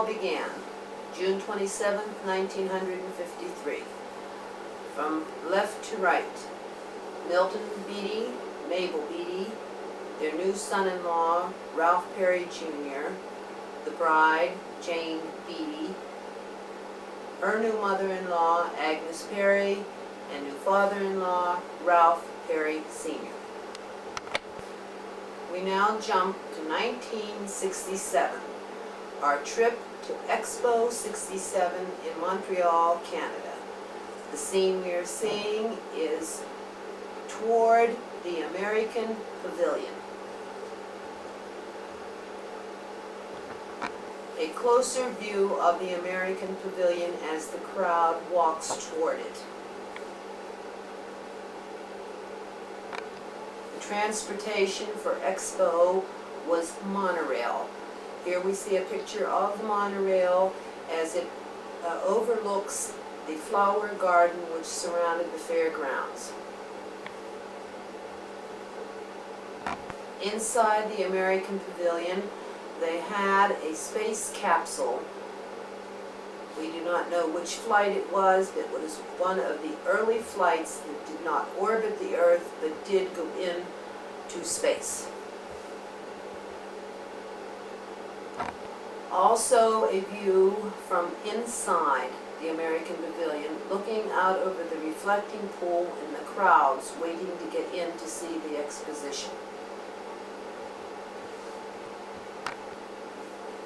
began June 27, 1953. From left to right, Milton Beatty, Mabel Beatty, their new son-in-law, Ralph Perry Jr., the bride, Jane Beatty, her new mother-in-law, Agnes Perry, and new father-in-law, Ralph Perry Sr. We now jump to 1967, our trip to Expo 67 in Montreal, Canada. The scene we are seeing is toward the American Pavilion. A closer view of the American Pavilion as the crowd walks toward it. The transportation for Expo was monorail. Here we see a picture of the monorail as it overlooks the flower garden which surrounded the fairgrounds. Inside the American Pavilion, they had a space capsule. We do not know which flight it was, but it was one of the early flights that did not orbit the Earth, but did go into space. Also a view from inside the American Pavilion, looking out over the reflecting pool and the crowds waiting to get in to see the exposition.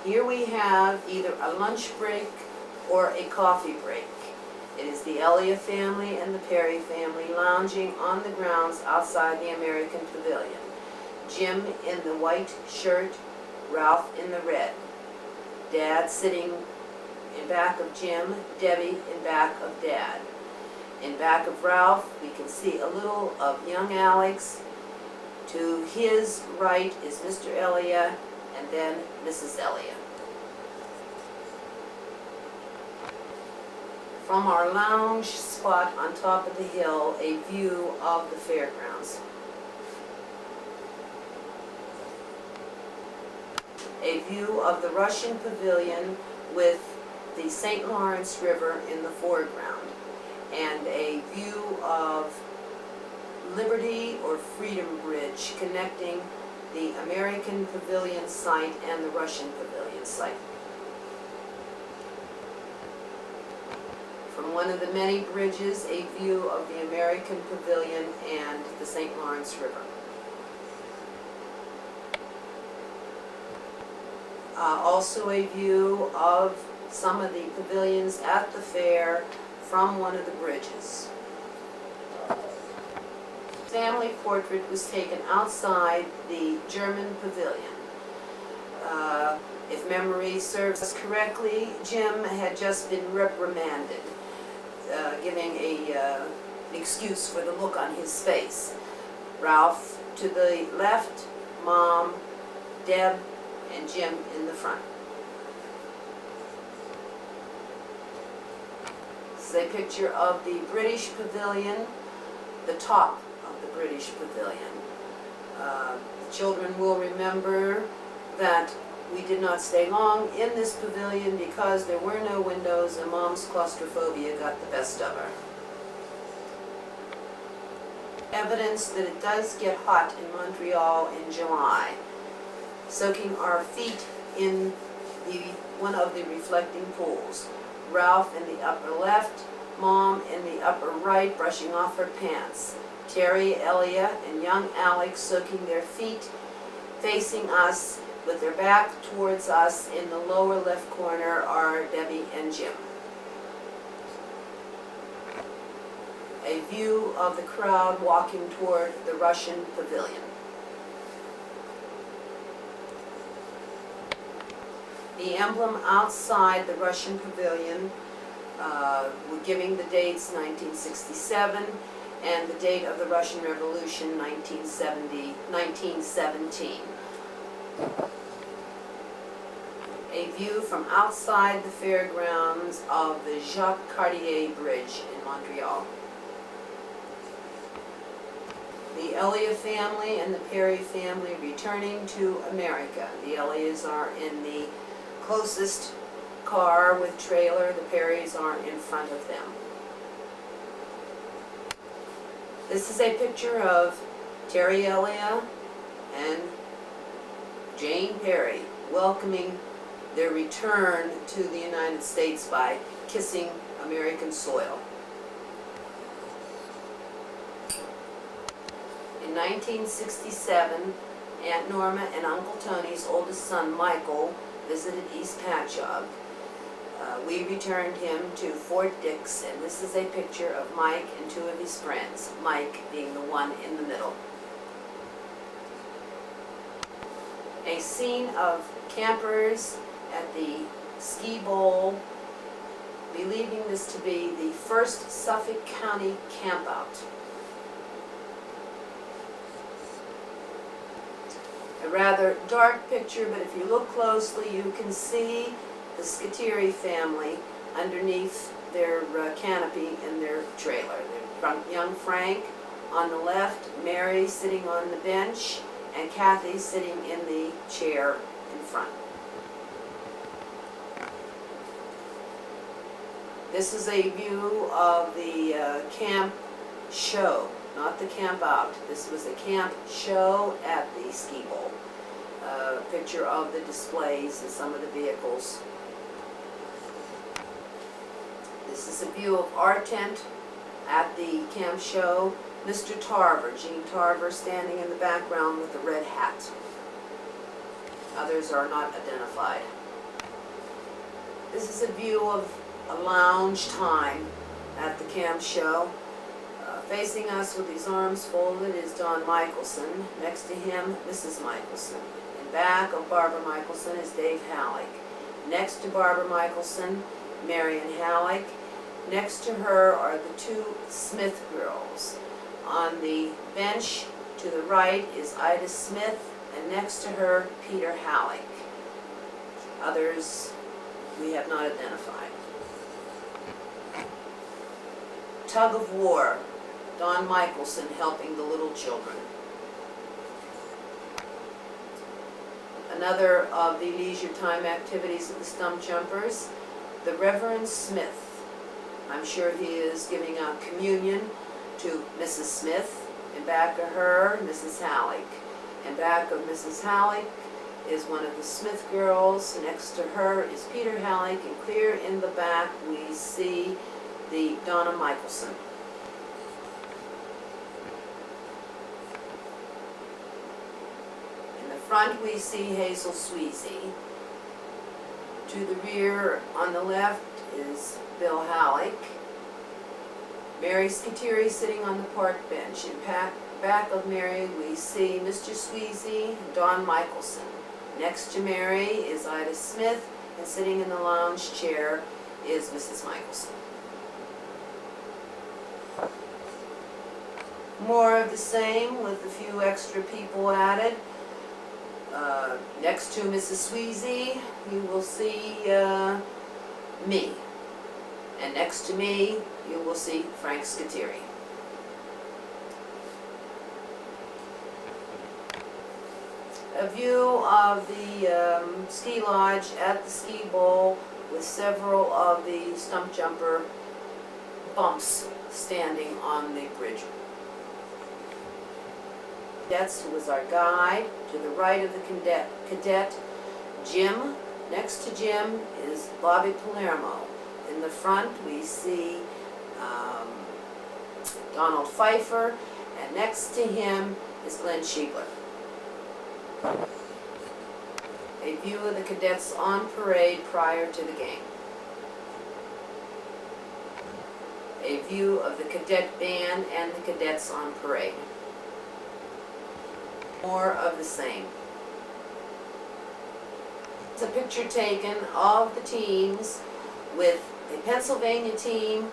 Here we have either a lunch break or a coffee break. It is the Elia family and the Perry family lounging on the grounds outside the American Pavilion. Jim in the white shirt, Ralph in the red. Dad sitting in back of Jim, Debbie in back of Dad. In back of Ralph, we can see a little of young Alex. To his right is Mr. Elia, and then Mrs. Elia. From our lounge spot on top of the hill, a view of the fairgrounds. A view of the Russian Pavilion with the St. Lawrence River in the foreground, and a view of Liberty or Freedom Bridge connecting the American Pavilion site and the Russian Pavilion site. From one of the many bridges, a view of the American Pavilion and the St. Lawrence River. Also a view of some of the pavilions at the fair from one of the bridges. Family portrait was taken outside the German Pavilion. If memory serves us correctly, Jim had just been reprimanded, giving an excuse for the look on his face. Ralph to the left, Mom, Deb, and Jim in the front. This is a picture of the British Pavilion, the top of the British Pavilion. The children will remember that we did not stay long in this pavilion because there were no windows and Mom's claustrophobia got the best of her. Evidence that it does get hot in Montreal in July. Soaking our feet in one of the reflecting pools. Ralph in the upper left, Mom in the upper right brushing off her pants. Terry, Elia, and young Alex soaking their feet, facing us with their back towards us. In the lower left corner are Debbie and Jim. A view of the crowd walking toward the Russian Pavilion. The emblem outside the Russian Pavilion, we're giving the dates 1967 and the date of the Russian Revolution 1917. A view from outside the fairgrounds of the Jacques Cartier Bridge in Montreal. The Elia family and the Perry family returning to America. The Elias are in the closest car with trailer. The Perrys are in front of them. This is a picture of Terry Ellia and Jane Perry welcoming their return to the United States by kissing American soil. In 1967, Aunt Norma and Uncle Tony's oldest son, Michael, visited East Patchogue. We returned him to Fort Dix, and this is a picture of Mike and two of his friends, Mike being the one in the middle. A scene of campers at the ski bowl, believing this to be the first Suffolk County campout. A rather dark picture, but if you look closely, you can see the Scateri family underneath their canopy in their trailer. Young Frank on the left, Mary sitting on the bench, and Kathy sitting in the chair in front. This is a view of the camp show, not the camp out. This was a camp show at the ski bowl. A picture of the displays and some of the vehicles. This is a view of our tent at the camp show. Mr. Tarver, Gene Tarver, standing in the background with a red hat. Others are not identified. This is a view of a lounge time at the camp show. Facing us with his arms folded is Don Michelson. Next to him, Mrs. Michelson. In back of Barbara Michelson is Dave Halleck. Next to Barbara Michelson, Marion Halleck. Next to her are the two Smith girls. On the bench to the right is Ida Smith, and next to her, Peter Halleck. Others we have not identified. Tug of war, Don Michelson helping the little children. Another of the leisure time activities of the Stump Jumpers, the Reverend Smith. I'm sure he is giving out communion to Mrs. Smith. In back of her, Mrs. Halleck. In back of Mrs. Halleck is one of the Smith girls. Next to her is Peter Halleck, and clear in the back we see the Donna Michelson. In the front we see Hazel Sweezy. To the rear on the left is Bill Halleck. Mary Scateri sitting on the park bench. In back of Mary we see Mr. Sweezy and Don Michelson. Next to Mary is Ida Smith, and sitting in the lounge chair is Mrs. Michelson. More of the same with a few extra people added. Next to Mrs. Sweezy, you will see me. And next to me, you will see Frank Scateri. A view of the ski lodge at the ski bowl with several of the Stump Jumper bumps standing on the bridge. That's who was our guide. To the right of the cadet, Jim. Next to Jim is Bobby Palermo. In the front we see Donald Pfeiffer, and next to him is Glenn Schiegler. A view of the cadets on parade prior to the game. A view of the cadet band and the cadets on parade. More of the same. It's a picture taken of the teams with a Pennsylvania team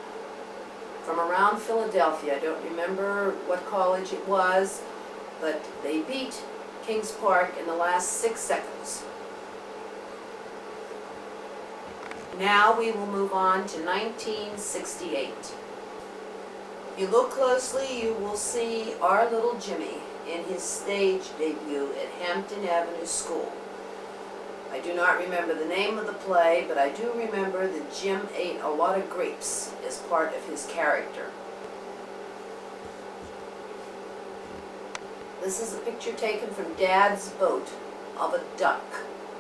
from around Philadelphia. I don't remember what college it was, but they beat Kings Park in the last 6 seconds. Now we will move on to 1968. If you look closely, you will see our little Jimmy in his stage debut at Hampton Avenue School. I do not remember the name of the play, but I do remember that Jim ate a lot of grapes as part of his character. This is a picture taken from Dad's boat of a duck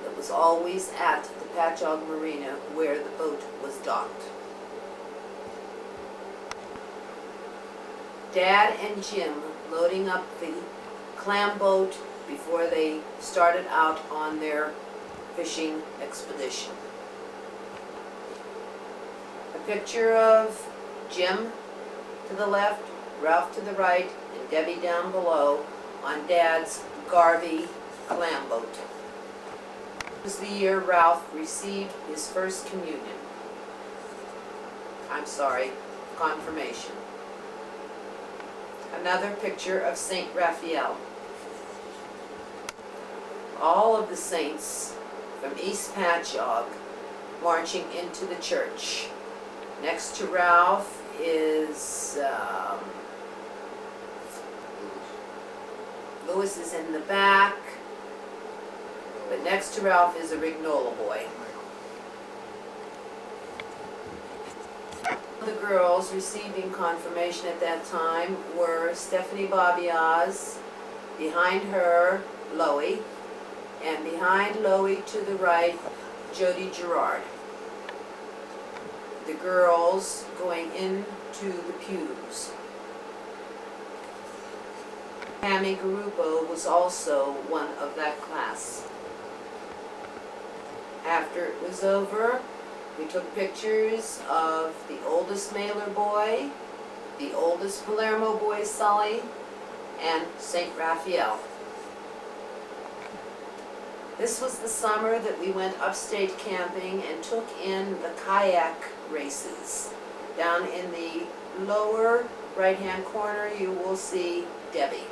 that was always at the Patchogue Marina where the boat was docked. Dad and Jim loading up the clam boat before they started out on their fishing expedition. A picture of Jim to the left, Ralph to the right, and Debbie down below on Dad's Garvey clam boat. This was the year Ralph received his first communion. Confirmation. Another picture of Saint Raphael. All of the saints from East Patchogue marching into the church. Next to Ralph is Louis is in the back, but next to Ralph is a Rignola boy. The girls receiving confirmation at that time were Stephanie Babiaz, behind her Loie, and behind Loie to the right, Jody Gerard. The girls going into the pews. Tammy Garupo was also one of that class. After it was over, we took pictures of the oldest Mailer boy, the oldest Palermo boy, Sully, and Saint Raphael. This was the summer that we went upstate camping and took in the kayak races. Down in the lower right-hand corner, you will see Debbie.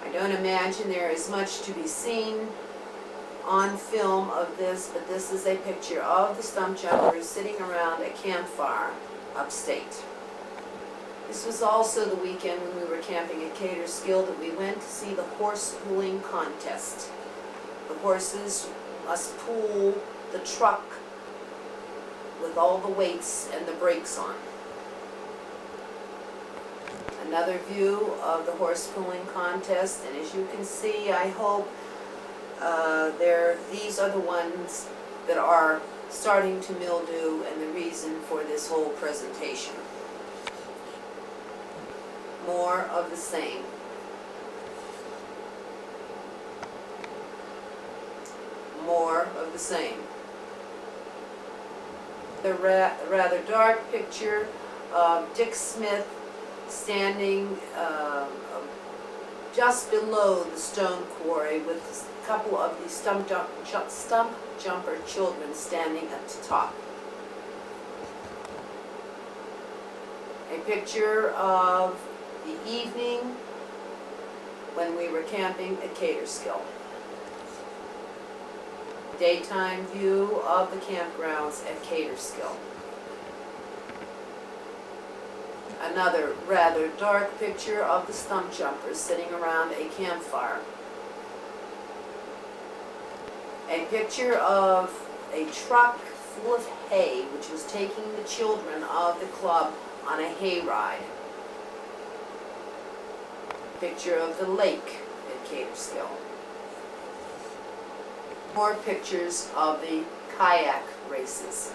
I don't imagine there is much to be seen on film of this, but this is a picture of the stump jumpers sitting around a campfire upstate. This was also the weekend when we were camping at Caterskill that we went to see the horse pulling contest. The horses must pull the truck with all the weights and the brakes on. Another view of the horse pulling contest, and as you can see, I hope these are the ones that are starting to mildew and the reason for this whole presentation. More of the same. More of the same. The rather dark picture of Dick Smith standing just below the stone quarry with a couple of the stump jumper children standing at the top. A picture of the evening when we were camping at Caterskill. Daytime view of the campgrounds at Caterskill. Another rather dark picture of the stump jumpers sitting around a campfire. A picture of a truck full of hay which was taking the children of the club on a hayride. Picture of the lake at Caterskill. More pictures of the kayak races.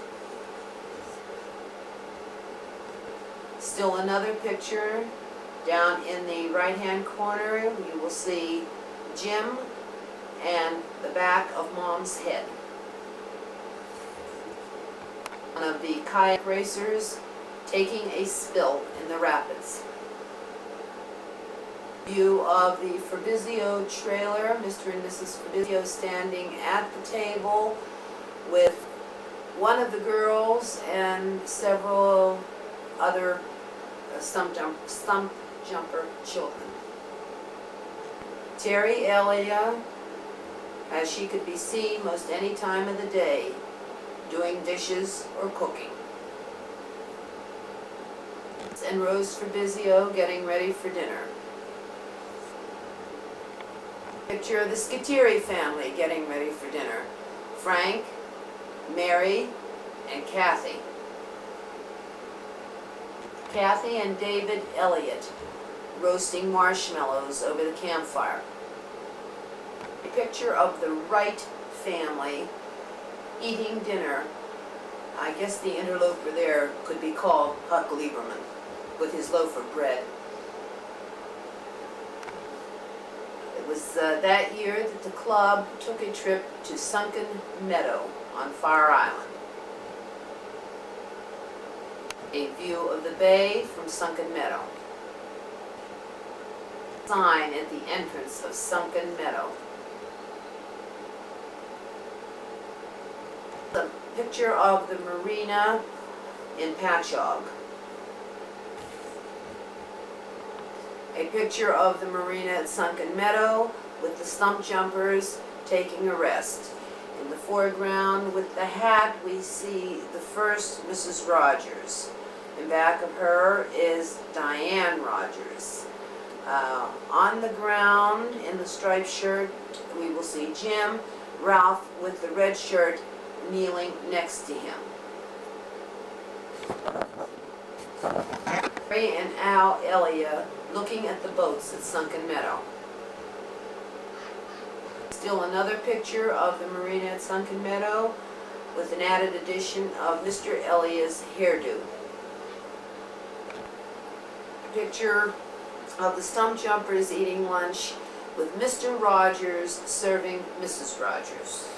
Still another picture down in the right-hand corner. You will see Jim and the back of Mom's head. One of the kayak racers taking a spill in the rapids. View of the Fabrizio trailer, Mr. and Mrs. Fabrizio standing at the table with one of the girls and several other stump jumper children. Terry Ellia, as she could be seen most any time of the day, doing dishes or cooking. And Rose Fabrizio getting ready for dinner. Picture of the Scattieri family getting ready for dinner. Frank, Mary, and Kathy. Kathy and David Elliott roasting marshmallows over the campfire. A picture of the Wright family eating dinner. I guess the interloper there could be called Huck Lieberman with his loaf of bread. It was that year that the club took a trip to Sunken Meadow on Fire Island. A view of the bay from Sunken Meadow. Sign at the entrance of Sunken Meadow. The picture of the marina in Patchogue. A picture of the marina at Sunken Meadow with the stump jumpers taking a rest. In the foreground with the hat we see the first Mrs. Rogers. In back of her is Diane Rogers. On the ground in the striped shirt we will see Jim, Ralph with the red shirt kneeling next to him. Mary and Al Elia looking at the boats at Sunken Meadow. Still another picture of the marina at Sunken Meadow with an added addition of Mr. Elia's hairdo. A picture of the stump jumpers eating lunch with Mr. Rogers serving Mrs. Rogers.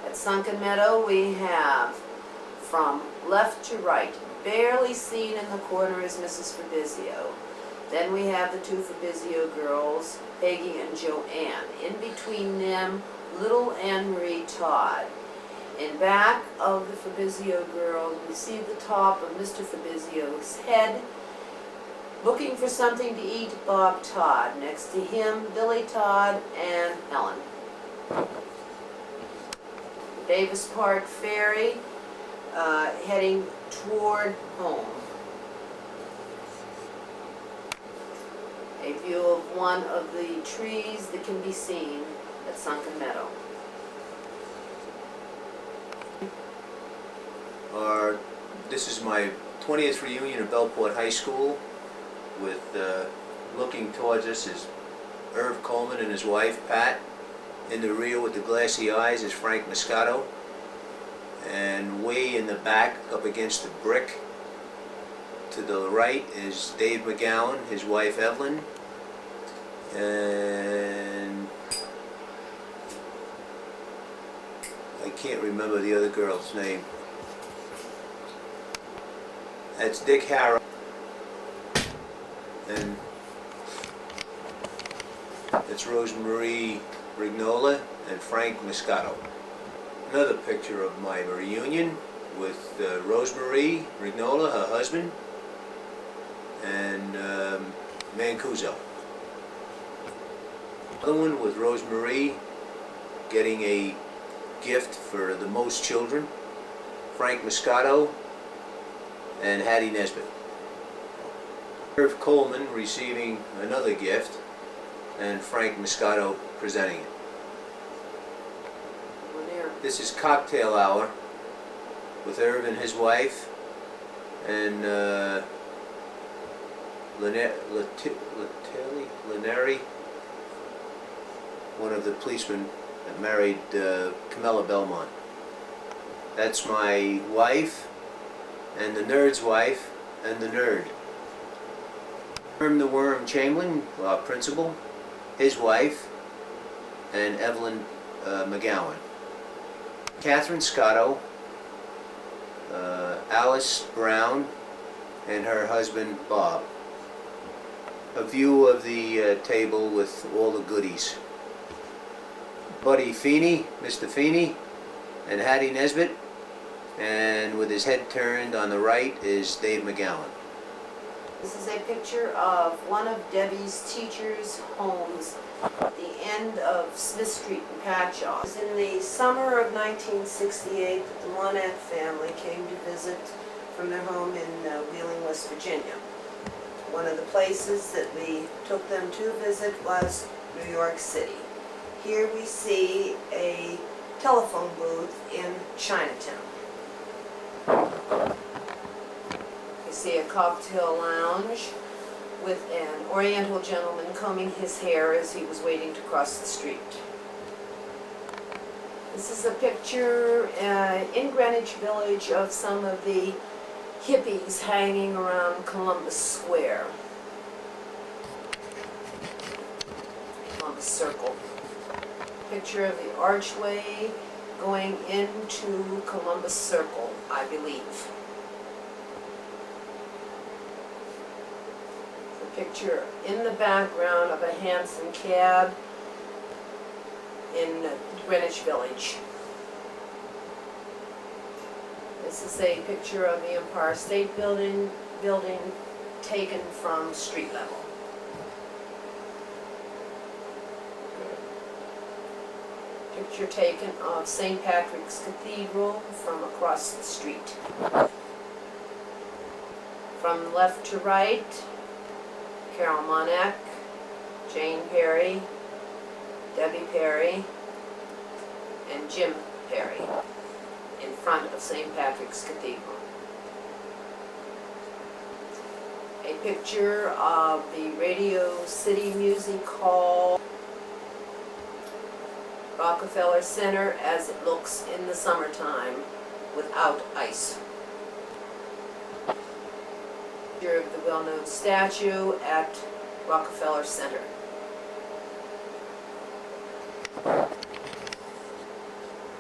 At Sunken Meadow we have from left to right, barely seen in the corner is Mrs. Fabrizio. Then we have the two Fabrizio girls, Peggy and Joanne. In between them, little Anne Marie Todd. In back of the Fabrizio girls, we see the top of Mr. Fabrizio's head. Looking for something to eat, Bob Todd. Next to him, Billy Todd and Helen. Davis Park Ferry, heading toward home. A view of one of the trees that can be seen at Sunken Meadow. This is my 20th reunion at Bellport High School. With looking towards us is Irv Coleman and his wife Pat. In the rear with the glassy eyes is Frank Moscato. And way in the back, up against the brick, to the right is Dave McGowan, his wife Evelyn. And I can't remember the other girl's name. That's Dick Harrow. And it's Rosemarie Rignola and Frank Moscato. Another picture of my reunion with Rosemarie Rignola, her husband, and Mancuso. Another one with Rosemarie getting a gift for the most children, Frank Moscato and Hattie Nesbitt. Irv Coleman receiving another gift and Frank Moscato presenting it. This is cocktail hour with Irv and his wife and Lenary, one of the policemen that married Camilla Belmont. That's my wife and the nerd's wife and the nerd. Worm the Worm Chamberlain, principal, his wife, and Evelyn McGowan. Catherine Scotto, Alice Brown, and her husband Bob. A view of the table with all the goodies. Buddy Feeney, Mr. Feeney, and Hattie Nesbitt, and with his head turned on the right is Dave McGowan. This is a picture of one of Debbie's teachers' homes at the end of Smith Street in Patchogue. It was in the summer of 1968 that the Monette family came to visit from their home in Wheeling, West Virginia. One of the places that we took them to visit was New York City. Here we see a telephone booth in Chinatown. We see a cocktail lounge with an Oriental gentleman combing his hair as he was waiting to cross the street. This is a picture in Greenwich Village of some of the hippies hanging around Columbus Square. Columbus Circle. Picture of the archway going into Columbus Circle, I believe. The picture in the background of a hansom cab in Greenwich Village. This is a picture of the Empire State Building taken from street level. Picture taken of St. Patrick's Cathedral from across the street. From left to right, Carol Monack, Jane Perry, Debbie Perry, and Jim Perry in front of St. Patrick's Cathedral. A picture of the Radio City Music Hall, Rockefeller Center as it looks in the summertime without ice. Picture of the well-known statue at Rockefeller Center.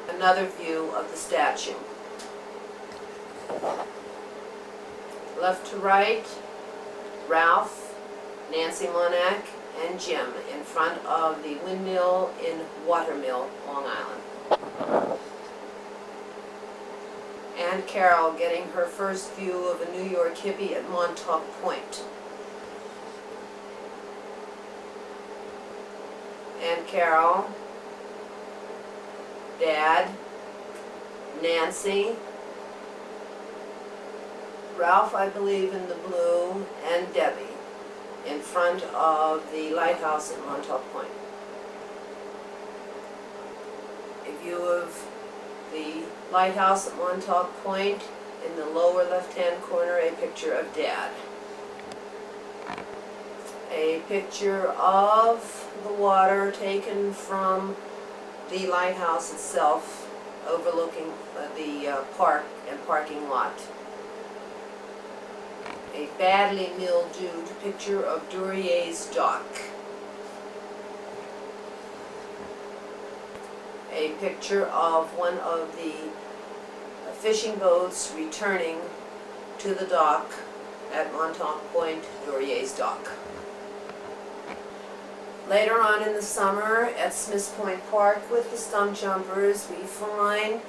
Another view of the statue. Left to right, Ralph, Nancy Monack, and Jim in front of the windmill in Watermill, Long Island. And Carol getting her first view of a New York hippie at Montauk Point. And Carol, Dad, Nancy, Ralph, I believe, in the blue, and Debbie in front of the lighthouse at Montauk Point. A view of the lighthouse at Montauk Point. In the lower left-hand corner, a picture of Dad. A picture of the water taken from the lighthouse itself, overlooking the park and parking lot. A badly mildewed picture of Duryea's dock. A picture of one of the fishing boats returning to the dock at Montauk Point, Duryea's dock. Later on in the summer at Smiths Point Park with the stump jumpers, we find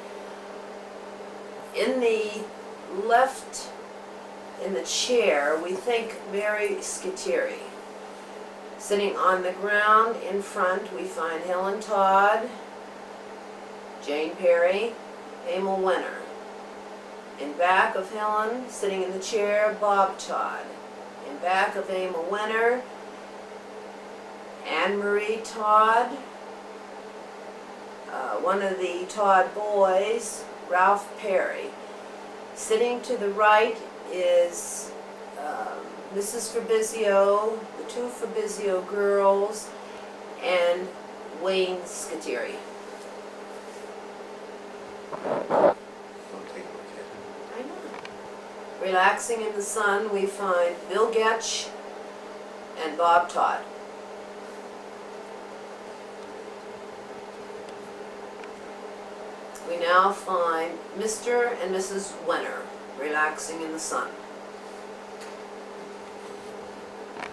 in the left, in the chair, we think Mary Scateri. Sitting on the ground in front, we find Helen Todd, Jane Perry, Emil Wenner. In back of Helen, sitting in the chair, Bob Todd. In back of Emil Wenner, Anne Marie Todd, one of the Todd boys, Ralph Perry. Sitting to the right is Mrs. Fabrizio, the two Fabrizio girls, and Wayne Scateri. I'll take a look at it. I know. Relaxing in the sun, we find Bill Getch and Bob Todd. We now find Mr. and Mrs. Wenner relaxing in the sun.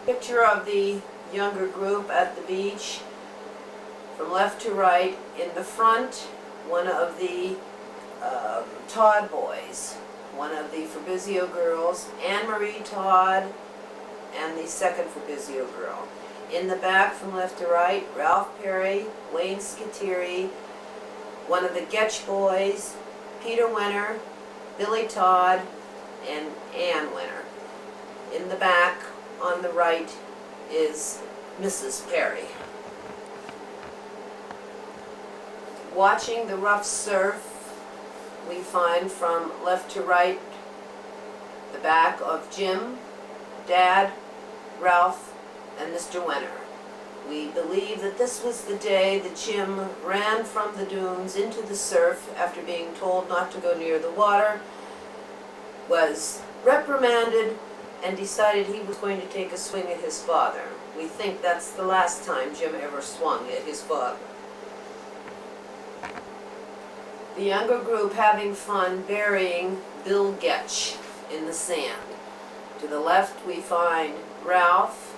Picture of the younger group at the beach. From left to right, in the front, one of the Todd boys, one of the Fabrizio girls, Anne Marie Todd, and the second Fabrizio girl. In the back, from left to right, Ralph Perry, Wayne Scateri, one of the Getch boys, Peter Wenner, Billy Todd, and Ann Wenner. In the back, on the right, is Mrs. Perry. Watching the rough surf, we find from left to right the back of Jim, Dad, Ralph, and Mr. Wenner. We believe that this was the day that Jim ran from the dunes into the surf after being told not to go near the water, was reprimanded, and decided he was going to take a swing at his father. We think that's the last time Jim ever swung at his father. The younger group having fun burying Bill Getch in the sand. To the left we find Ralph,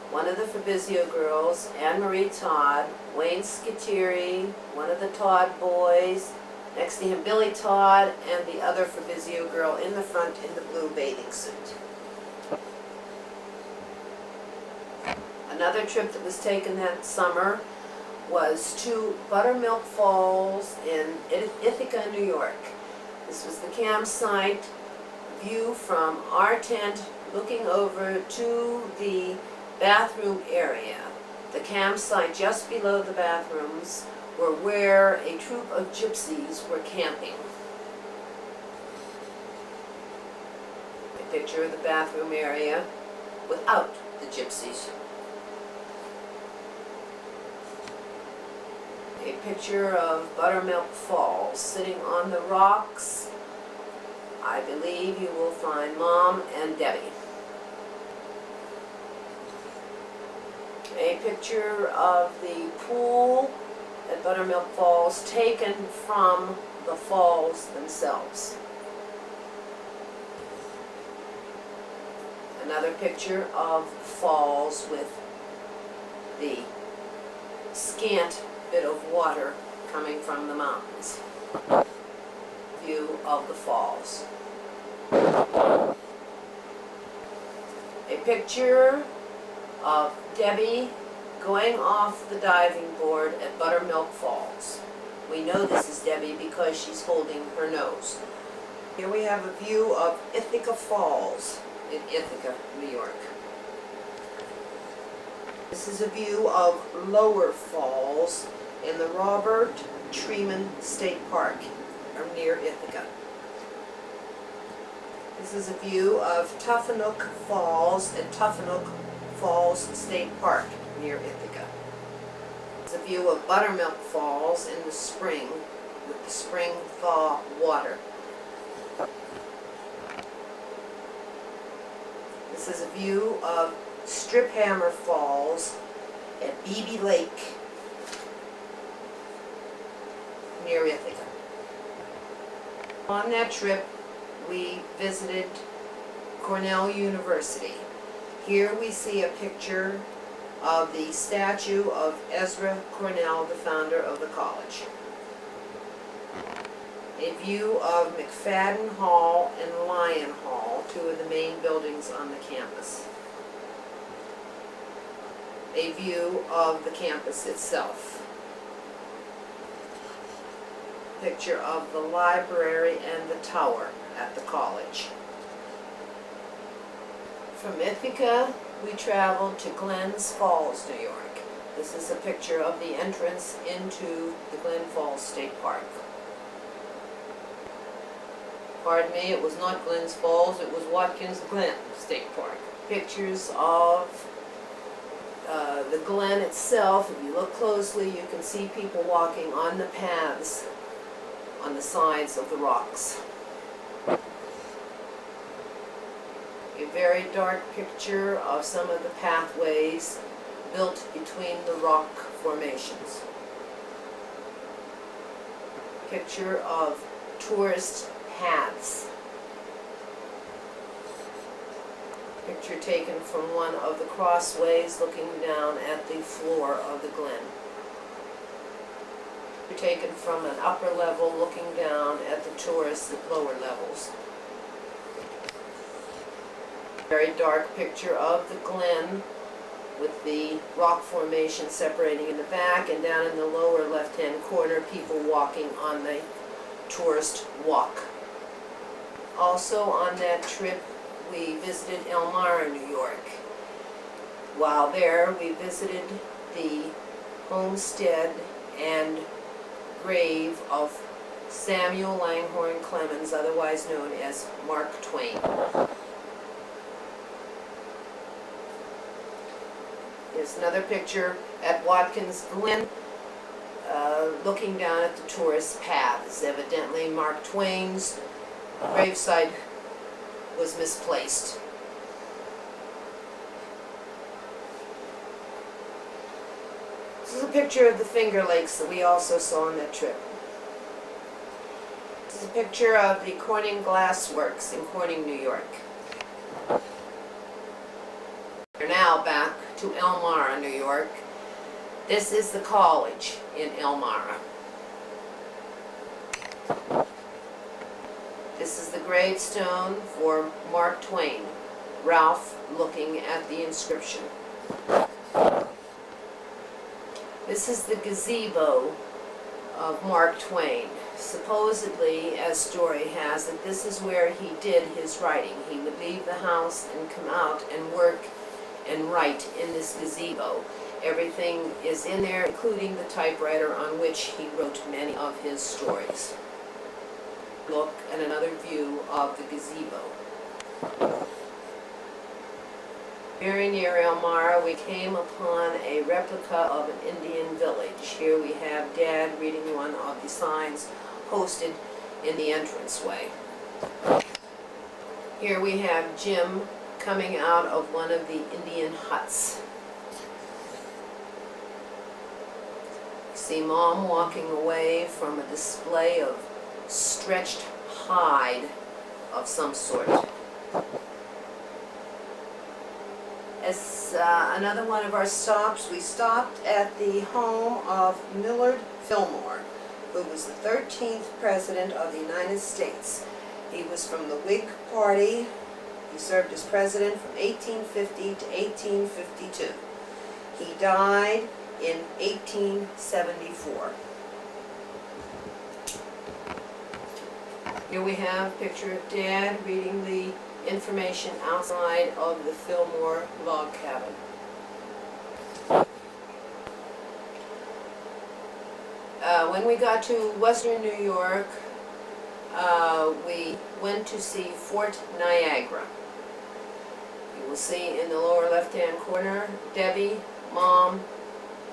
one of the Fabrizio girls, Anne Marie Todd, Wayne Scattieri, one of the Todd boys, next to him Billy Todd, and the other Fabrizio girl in the front in the blue bathing suit. Another trip that was taken that summer was to Buttermilk Falls in Ithaca, New York. This was the campsite view from our tent looking over to the bathroom area. The campsite just below the bathrooms were where a troop of gypsies were camping. A picture of the bathroom area without the gypsies. A picture of Buttermilk Falls sitting on the rocks. I believe you will find Mom and Debbie. A picture of the pool at Buttermilk Falls taken from the falls themselves. Another picture of falls with the scant bit of water coming from the mountains. View of the falls. A picture of Debbie going off the diving board at Buttermilk Falls. We know this is Debbie because she's holding her nose. Here we have a view of Ithaca Falls in Ithaca, New York. This is a view of Lower Falls in the Robert Treman State Park near Ithaca. This is a view of Tuffanook Falls at Tuffanook Falls State Park near Ithaca. It's a view of Buttermilk Falls in the spring with the spring thaw water. This is a view of Striphammer Falls at Beebe Lake near Ithaca. On that trip, we visited Cornell University. Here we see a picture of the statue of Ezra Cornell, the founder of the college. A view of McFadden Hall and Lyon Hall, two of the main buildings on the campus. A view of the campus itself. Picture of the library and the tower at the college. From Ithaca, we traveled to Glens Falls, New York. This is a picture of the entrance into the Glen Falls State Park. Pardon me, it was not Glens Falls, it was Watkins Glen State Park. Pictures of the Glen itself. If you look closely, you can see people walking on the paths on the sides of the rocks. A very dark picture of some of the pathways built between the rock formations. Picture of tourist paths. Picture taken from one of the crossways looking down at the floor of the glen. Picture taken from an upper level looking down at the tourists at lower levels. Very dark picture of the glen with the rock formation separating in the back, and down in the lower left-hand corner, people walking on the tourist walk. Also on that trip, we visited Elmira, New York. While there, we visited the homestead and grave of Samuel Langhorne Clemens, otherwise known as Mark Twain. Here's another picture at Watkins Glen, looking down at the tourist paths. Evidently Mark Twain's gravesite was misplaced. This is a picture of the Finger Lakes that we also saw on that trip. This is a picture of the Corning Glass Works in Corning, New York. We're now back to Elmira, New York. This is the college in Elmira. This is the gravestone for Mark Twain. Ralph looking at the inscription. This is the gazebo of Mark Twain. Supposedly, as story has it, this is where he did his writing. He would leave the house and come out and work and write in this gazebo. Everything is in there, including the typewriter on which he wrote many of his stories. Look at another view of the gazebo. Very near Elmira, we came upon a replica of an Indian village. Here we have Dad reading one of the signs posted in the entranceway. Here we have Jim coming out of one of the Indian huts. See Mom walking away from a display of stretched hide of some sort. As another one of our stops, we stopped at the home of Millard Fillmore, who was the 13th President of the United States. He was from the Whig Party. He served as president from 1850 to 1852. He died in 1874. Here we have a picture of Dad reading the information outside of the Fillmore log cabin. When we got to Western New York, we went to see Fort Niagara. You will see in the lower left-hand corner, Debbie, Mom,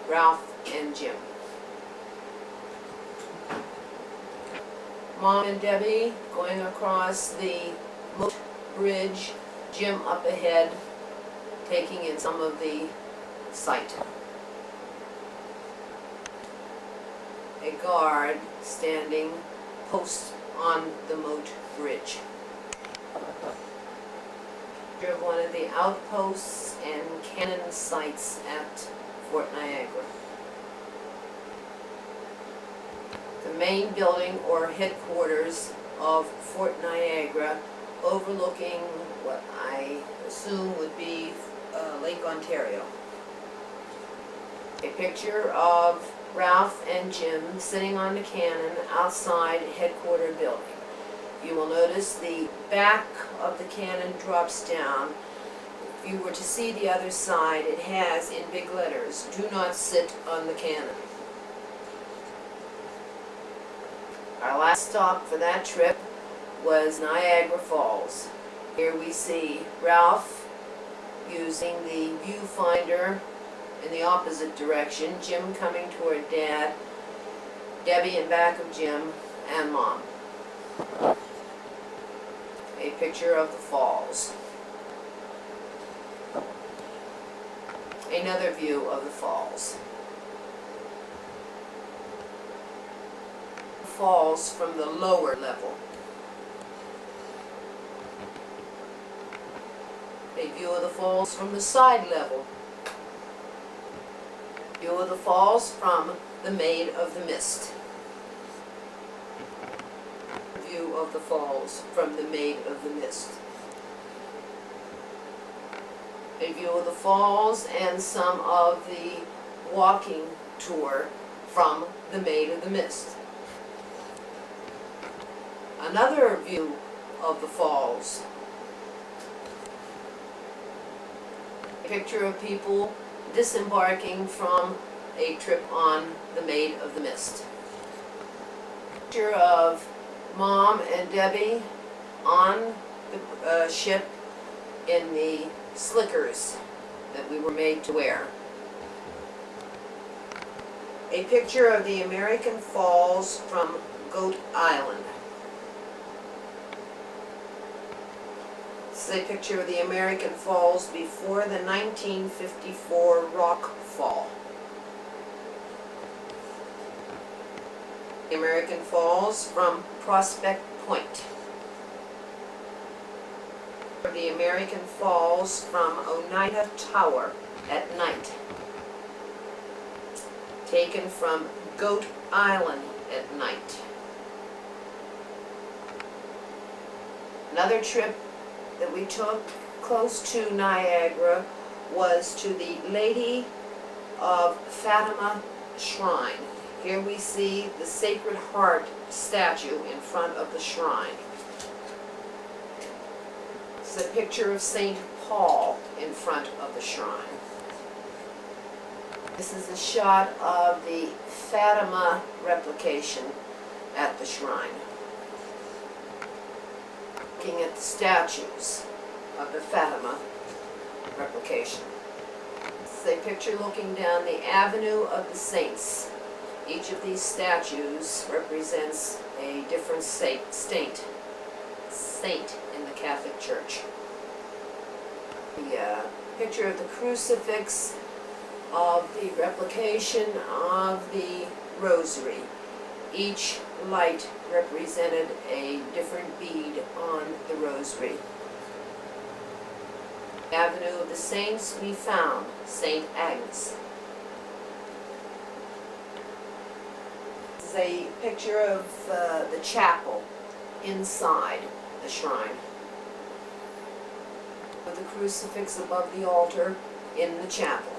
Ralph, and Jim. Mom and Debbie going across the moat bridge, Jim up ahead, taking in some of the sight. A guard standing post on the moat bridge. Picture of one of the outposts and cannon sites at Fort Niagara. The main building or headquarters of Fort Niagara, overlooking what I assume would be Lake Ontario. A picture of Ralph and Jim sitting on the cannon outside headquarter building. You will notice the back of the cannon drops down. If you were to see the other side, it has in big letters, "Do not sit on the cannon." Our last stop for that trip was Niagara Falls. Here we see Ralph using the viewfinder in the opposite direction, Jim coming toward Dad, Debbie in back of Jim, and Mom. A picture of the falls. Another view of the falls. Falls from the lower level. A view of the falls from the side level. View of the falls from the Maid of the Mist. View of the falls from the Maid of the Mist. A view of the falls and some of the walking tour from the Maid of the Mist. Another view of the falls. A picture of people disembarking from a trip on the Maid of the Mist. Picture of Mom and Debbie on the ship in the slickers that we were made to wear. A picture of the American Falls from Goat Island. This is a picture of the American Falls before the 1954 rock fall. The American Falls from Prospect Point. The American Falls from Oneida Tower at night. Taken from Goat Island at night. Another trip that we took close to Niagara was to the Lady of Fatima Shrine. Here we see the Sacred Heart statue in front of the shrine. It's a picture of St. Paul in front of the shrine. This is a shot of the Fatima replication at the shrine. Looking at the statues of the Fatima replication. This is a picture looking down the Avenue of the Saints. Each of these statues represents a different saint in the Catholic Church. The picture of the crucifix of the replication of the rosary. Each light represented a different bead on the rosary. Avenue of the Saints, we found St. Agnes. This is a picture of the chapel inside the shrine, with the crucifix above the altar in the chapel.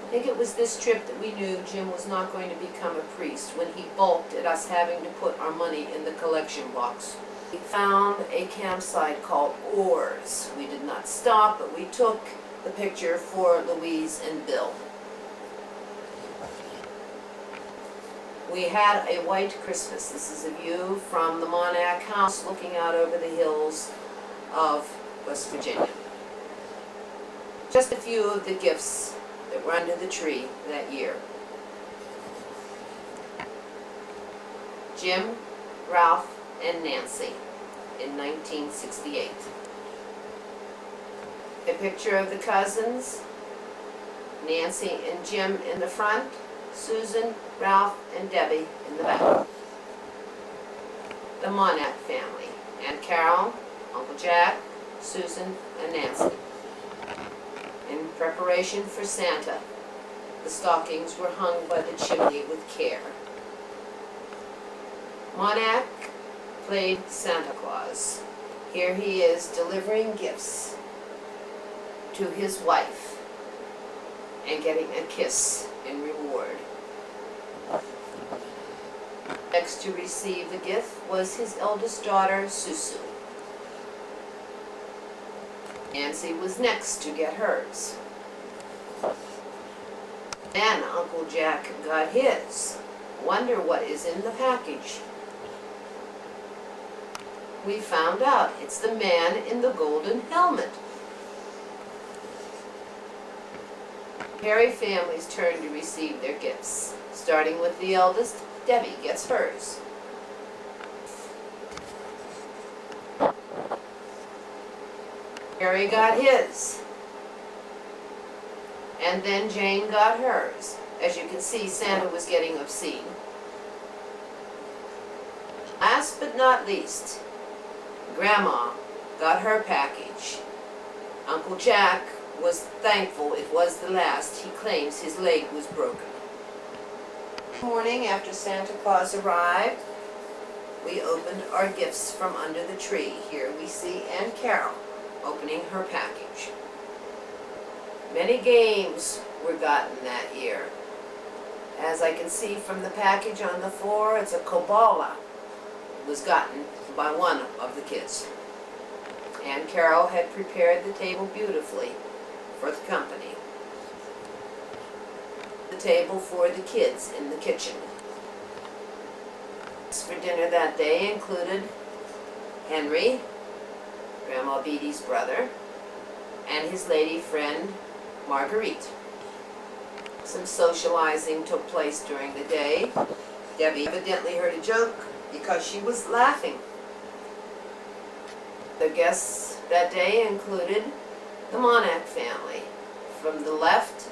I think it was this trip that we knew Jim was not going to become a priest when he balked at us having to put our money in the collection box. We found a campsite called Oars. We did not stop, but we took the picture for Louise and Bill. We had a white Christmas. This is a view from the Monac house looking out over the hills of West Virginia. Just a few of the gifts that were under the tree that year. Jim, Ralph, and Nancy in 1968. A picture of the cousins, Nancy and Jim in the front, Susan, Ralph, and Debbie in the back. The Monac family, Aunt Carol, Uncle Jack, Susan, and Nancy. In preparation for Santa, the stockings were hung by the chimney with care. Monac played Santa Claus. Here he is delivering gifts to his wife and getting a kiss in reward. Next to receive the gift was his eldest daughter, Susu. Nancy was next to get hers. Then Uncle Jack got his. Wonder what is in the package. We found out it's the man in the golden helmet. Perry family's turn to receive their gifts. Starting with the eldest, Debbie gets hers. Harry got his. And then Jane got hers. As you can see, Santa was getting obscene. Last but not least, Grandma got her package. Uncle Jack was thankful it was the last. He claims his leg was broken. Morning after Santa Claus arrived, we opened our gifts from under the tree. Here we see Aunt Carol opening her package. Many games were gotten that year. As I can see from the package on the floor, it's a Kobola. It was gotten by one of the kids. Aunt Carol had prepared the table beautifully for the company. The table for the kids in the kitchen. For dinner that day included Henry, Grandma Beatty's brother, and his lady friend, Marguerite. Some socializing took place during the day. Debbie evidently heard a joke because she was laughing. The guests that day included the Monac family. From the left,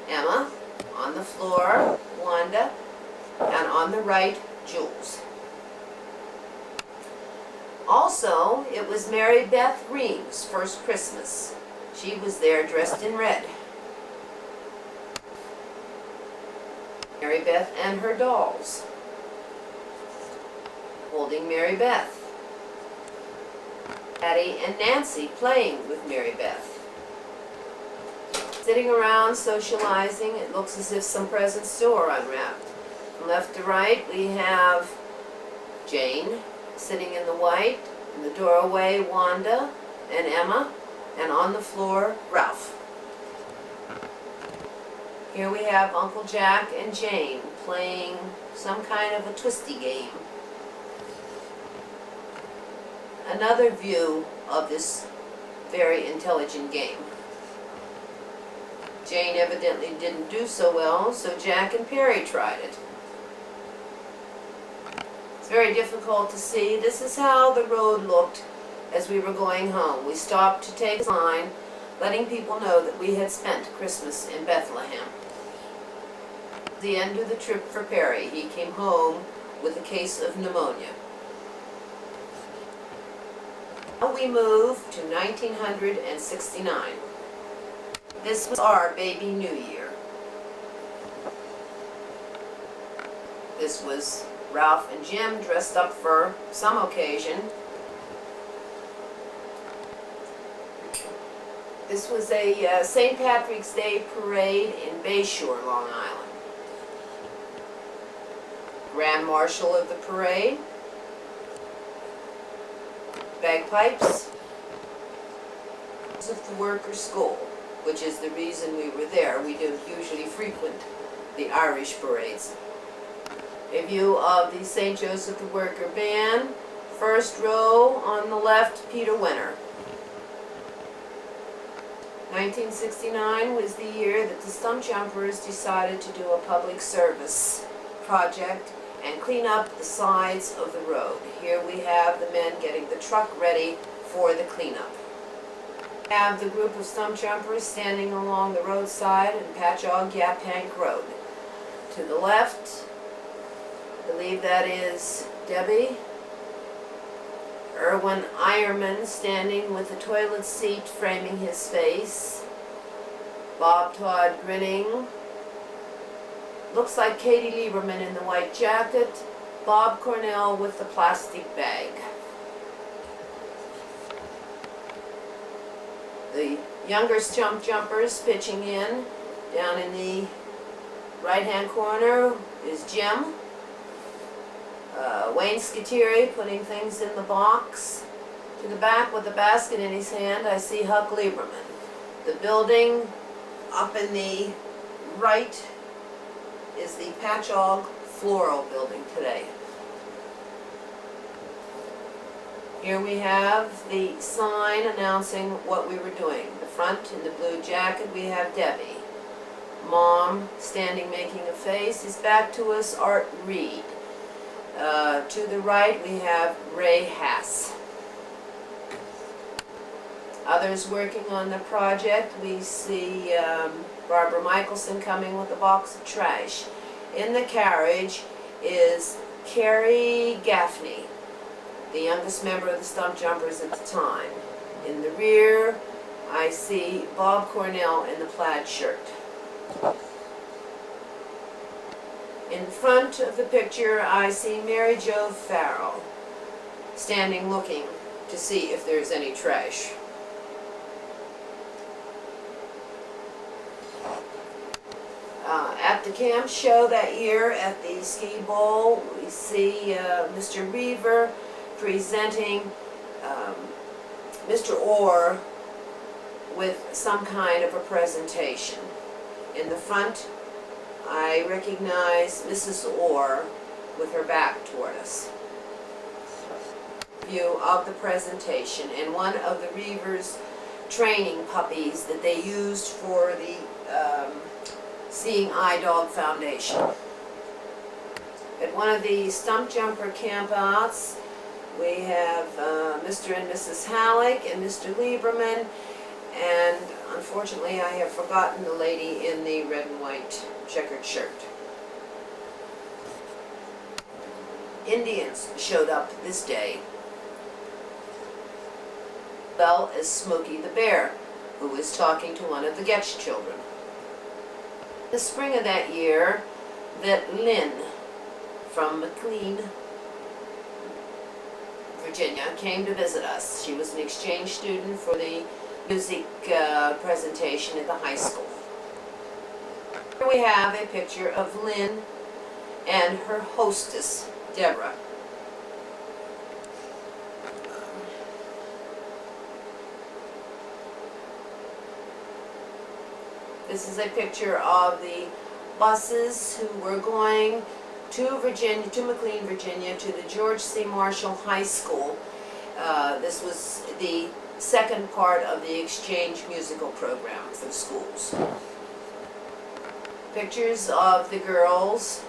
Emma, on the floor, Wanda, and on the right, Jules. Also, it was Mary Beth Ream's first Christmas. She was there dressed in red. Mary Beth and her dolls, holding Mary Beth. Patty and Nancy playing with Mary Beth. Sitting around socializing, it looks as if some presents still are unwrapped. From left to right, we have Jane sitting in the white, in the doorway, Wanda and Emma, and on the floor, Ralph. Here we have Uncle Jack and Jane playing some kind of a twisty game. Another view of this very intelligent game. Jane evidently didn't do so well, so Jack and Perry tried it. It's very difficult to see. This is how the road looked as we were going home. We stopped to take a sign, letting people know that we had spent Christmas in Bethlehem. The end of the trip for Perry. He came home with a case of pneumonia. Now we move to 1969. This was our baby New Year. This was Ralph and Jim dressed up for some occasion. This was a St. Patrick's Day parade in Bayshore, Long Island. Grand Marshal of the parade, bagpipes, of the Workers' School, which is the reason we were there. We don't usually frequent the Irish parades. A view of the St. Joseph the Worker Band. First row on the left, Peter Wenner. 1969 was the year that the Stumpjumpers decided to do a public service project and clean up the sides of the road. Here we have the men getting the truck ready for the cleanup. We have the group of Stumpjumpers standing along the roadside in Patchogue Yaphank Road. To the left, I believe that is Debbie. Erwin Eierman standing with the toilet seat framing his face. Bob Todd grinning. Looks like Katie Lieberman in the white jacket. Bob Cornell with the plastic bag. The younger Stumpjumpers pitching in. Down in the right-hand corner is Jim. Wayne Scateri putting things in the box. To the back with the basket in his hand, I see Huck Lieberman. The building up in the right is the Patchogue Floral Building today. Here we have the sign announcing what we were doing. The front, in the blue jacket, we have Debbie. Mom standing making a face. His back to us, Art Reed. To the right, we have Ray Hass. Others working on the project, we see Barbara Michelson coming with a box of trash. In the carriage is Carrie Gaffney, the youngest member of the Stumpjumpers at the time. In the rear, I see Bob Cornell in the plaid shirt. In front of the picture, I see Mary Jo Farrell standing looking to see if there's any trash. At the camp show that year at the Ski Bowl, we see Mr. Reaver presenting Mr. Orr with some kind of a presentation. In the front, I recognize Mrs. Orr with her back toward us. View of the presentation and one of the Reavers training puppies that they used for the Seeing Eye Dog Foundation. At one of the stump jumper campouts, we have Mr. and Mrs. Halleck and Mr. Lieberman, and unfortunately I have forgotten the lady in the red and white checkered shirt. Indians showed up this day, as well as Smokey the Bear, who was talking to one of the Getch children. The spring of that year, that Lynn from McLean, Virginia, came to visit us. She was an exchange student for the music presentation at the high school. Here we have a picture of Lynn and her hostess, Deborah. This is a picture of the buses who were going to Virginia, to McLean, Virginia, to the George C. Marshall High School. This was the second part of the exchange musical program for the schools. Pictures of the girls,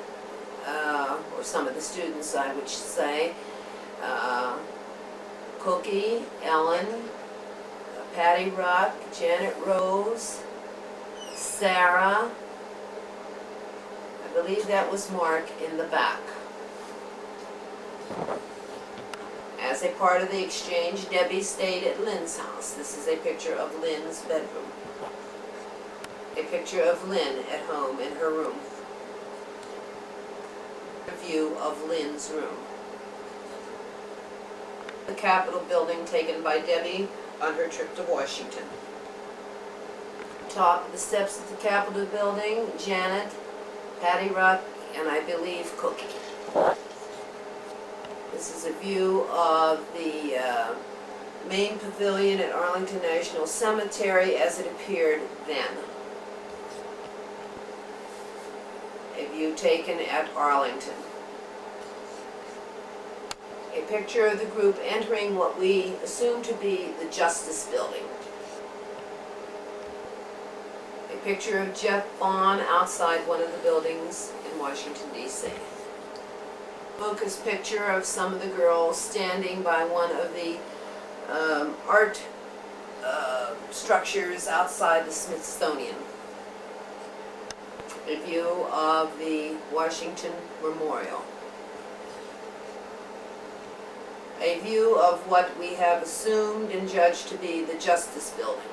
or some of the students, I would say. Cookie, Ellen, Patty Ruck, Janet Rose, Sarah. I believe that was Mark in the back. As a part of the exchange, Debbie stayed at Lynn's house. This is a picture of Lynn's bedroom. A picture of Lynn at home in her room. A view of Lynn's room. The Capitol building taken by Debbie on her trip to Washington. Top of the steps of the Capitol building, Janet, Patty Ruck, and I believe Cookie. This is a view of the main pavilion at Arlington National Cemetery as it appeared then. A view taken at Arlington. A picture of the group entering what we assume to be the Justice Building. A picture of Jeff Vaughn outside one of the buildings in Washington, D.C. Focus picture of some of the girls standing by one of the art structures outside the Smithsonian. A view of the Washington Memorial. A view of what we have assumed and judged to be the Justice Building.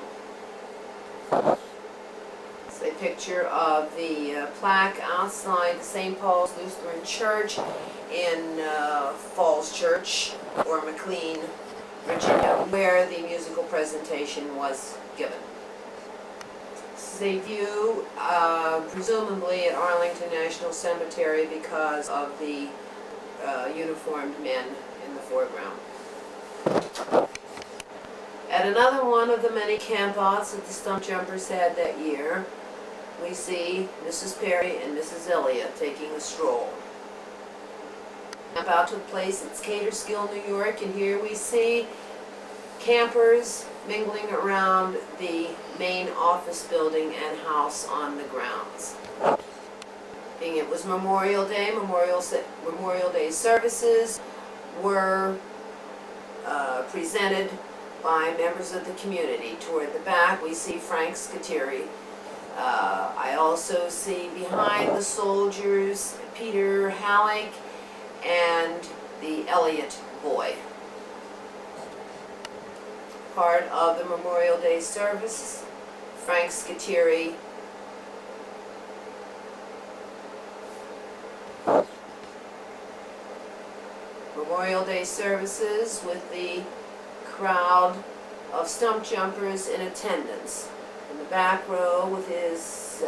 It's a picture of the plaque outside the St. Paul's Lutheran Church in Falls Church, or McLean, Virginia, where the musical presentation was given. This is a view, presumably at Arlington National Cemetery because of the uniformed men in the foreground. At another one of the many campouts that the Stump Jumpers had that year, we see Mrs. Perry and Mrs. Elliott taking a stroll. Campout took place at Caterskill, New York, and here we see campers mingling around the main office building and house on the grounds. Being it was Memorial Day, Memorial Day services were presented by members of the community. Toward the back, we see Frank Scateri. I also see behind the soldiers Peter Halleck and the Elliott boy. Part of the Memorial Day service, Frank Scateri. Memorial Day services with the crowd of Stump Jumpers in attendance. In the back row with his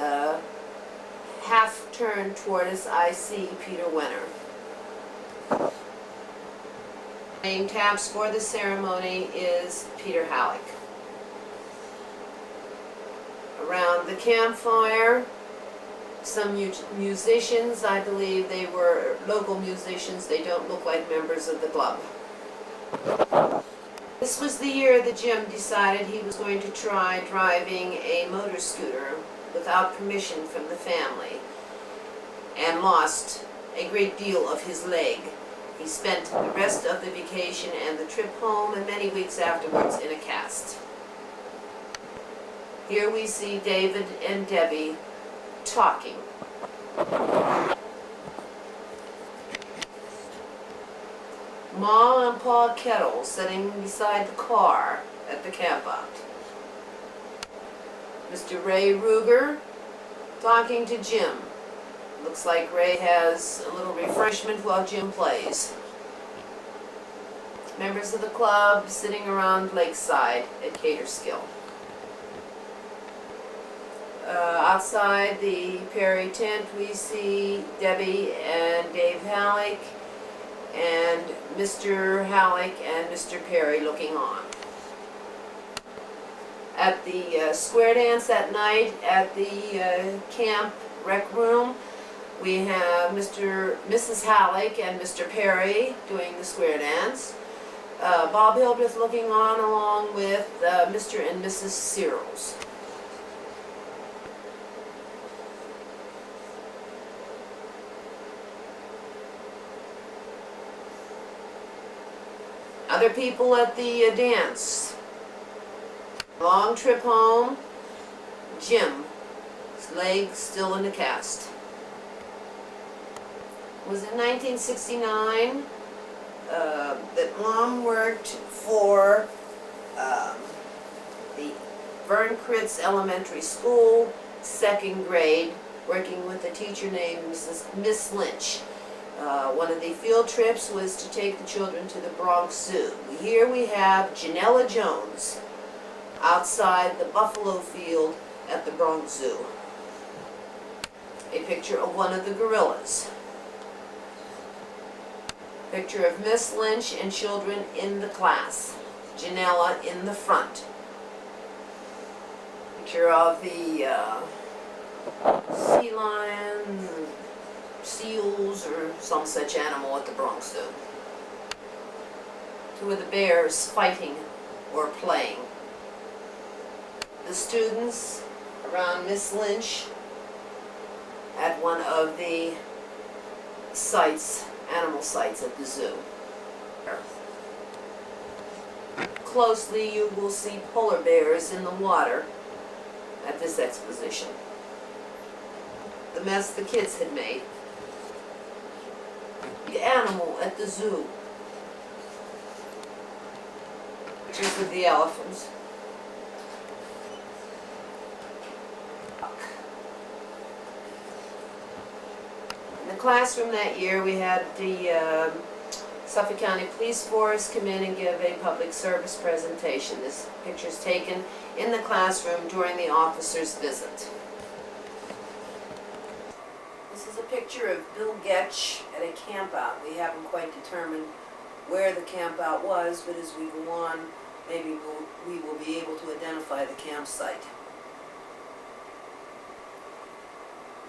half turned toward us, I see Peter Wenner. Name taps for the ceremony is Peter Halleck. Around the campfire, Some musicians, I believe they were local musicians, they don't look like members of the club. This was the year that Jim decided he was going to try driving a motor scooter without permission from the family and lost a great deal of his leg. He spent the rest of the vacation and the trip home and many weeks afterwards in a cast. Here we see David and Debbie talking. Ma and Pa Kettle sitting beside the car at the campout. Mr. Ray Ruger talking to Jim. Looks like Ray has a little refreshment while Jim plays. Members of the club sitting around lakeside at Caterskill. Outside the Perry tent we see Debbie and Dave Halleck and Mr. Halleck and Mr. Perry looking on. At the square dance that night at the camp rec room, we have Mrs. Halleck and Mr. Perry doing the square dance. Bob Hildreth looking on along with Mr. and Mrs. Searles. Other people at the dance. Long trip home, Jim, his leg still in the cast. It was in 1969 that Mom worked for the Vern Kritz Elementary School, second grade, working with a teacher named Miss Lynch. One of the field trips was to take the children to the Bronx Zoo. Here we have Janella Jones outside the buffalo field at the Bronx Zoo. A picture of one of the gorillas. Picture of Miss Lynch and children in the class. Janella in the front. Picture of the sea lions, seals, or some such animal at the Bronx Zoo. Two of the bears fighting or playing. The students around Miss Lynch at one of the sites, animal sites at the zoo. Closely you will see polar bears in the water at this exposition. The mess the kids had made. The animal at the zoo. Pictures of the elephants. In the classroom that year we had the Suffolk County Police Force come in and give a public service presentation. This picture is taken in the classroom during the officer's visit. This is a picture of Bill Getch at a campout. We haven't quite determined where the campout was, but as we go on, maybe we will be able to identify the campsite.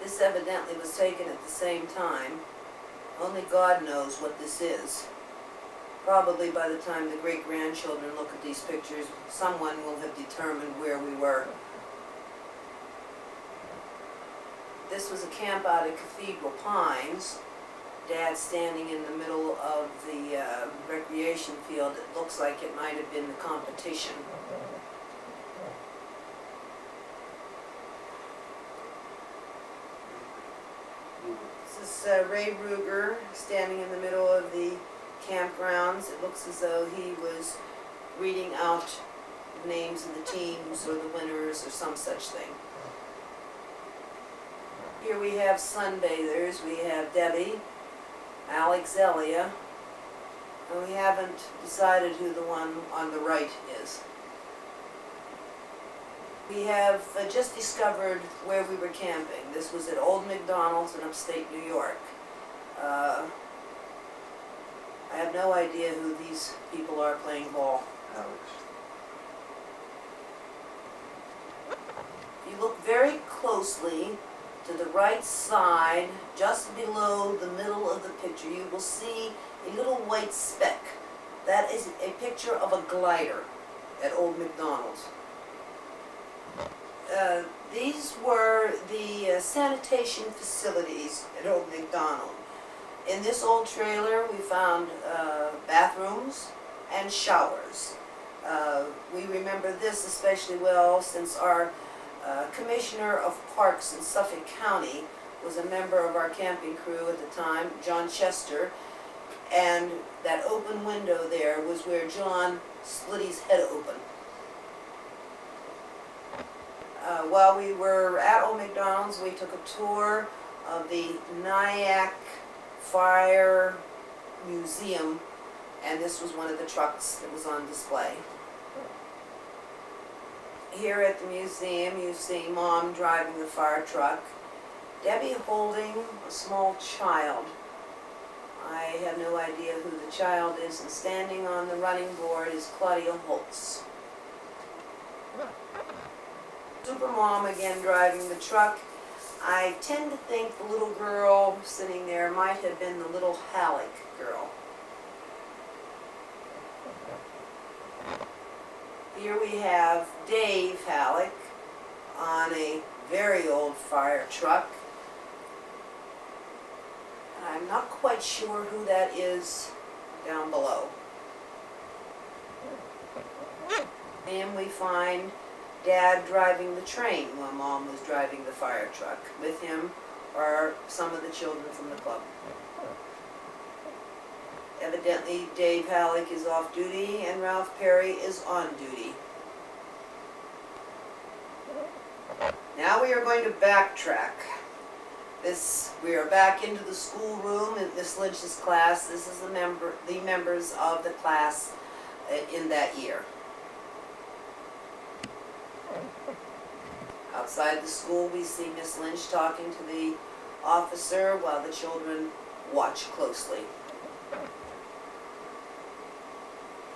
This evidently was taken at the same time. Only God knows what this is. Probably by the time the great-grandchildren look at these pictures, someone will have determined where we were. This was a camp out at Cathedral Pines. Dad standing in the middle of the recreation field. It looks like it might have been the competition. This is Ray Ruger standing in the middle of the campgrounds. It looks as though he was reading out the names of the teams or the winners or some such thing. Here we have sunbathers. We have Debbie, Alex Zelia, and we haven't decided who the one on the right is. We have just discovered where we were camping. This was at Old McDonald's in upstate New York. I have no idea who these people are playing ball. Alex. If you look very closely to the right side, just below the middle of the picture, you will see a little white speck. That is a picture of a glider at Old McDonald's. These were the sanitation facilities at Old McDonald. In this old trailer, we found bathrooms and showers. We remember this especially well since our Commissioner of Parks in Suffolk County was a member of our camping crew at the time, John Chester, and that open window there was where John split his head open. While we were at Old McDonald's, we took a tour of the Nyack Fire Museum, and this was one of the trucks that was on display. Here at the museum, you see Mom driving the fire truck, Debbie holding a small child. I have no idea who the child is, and standing on the running board is Claudia Holtz. Supermom again driving the truck. I tend to think the little girl sitting there might have been the little Halleck girl. Here we have Dave Halleck on a very old fire truck. I'm not quite sure who that is down below. And we find Dad driving the train while Mom was driving the fire truck. With him are some of the children from the club. Evidently, Dave Halleck is off duty and Ralph Perry is on duty. Now we are going to backtrack. We are back into the schoolroom in Miss Lynch's class. This is the members of the class in that year. Outside the school, we see Miss Lynch talking to the officer while the children watch closely.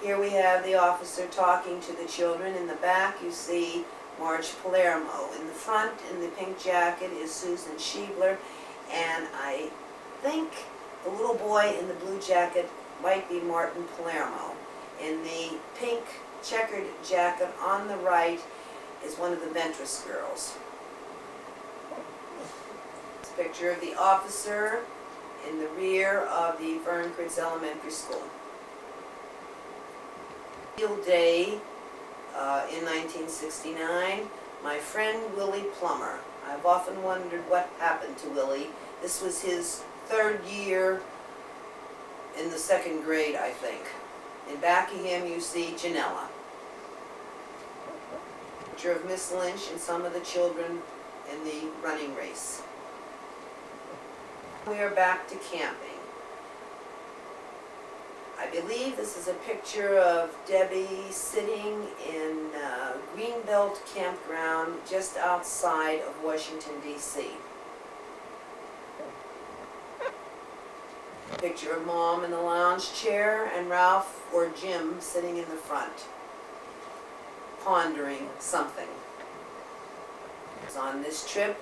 Here we have the officer talking to the children. In the back, you see Marge Palermo. In the front, in the pink jacket, is Susan Schiebler, and I think the little boy in the blue jacket might be Martin Palermo. In the pink checkered jacket on the right is one of the Ventris girls. This picture of the officer in the rear of the Verncritz Elementary School. Field day in 1969, my friend Willie Plummer. I've often wondered what happened to Willie. This was his third year in the second grade, I think. In back of him you see Janella. Picture of Miss Lynch and some of the children in the running race. We are back to camping. I believe this is a picture of Debbie sitting in Greenbelt Campground just outside of Washington, D.C. Picture of Mom in the lounge chair and Ralph or Jim sitting in the front, pondering something. It's on this trip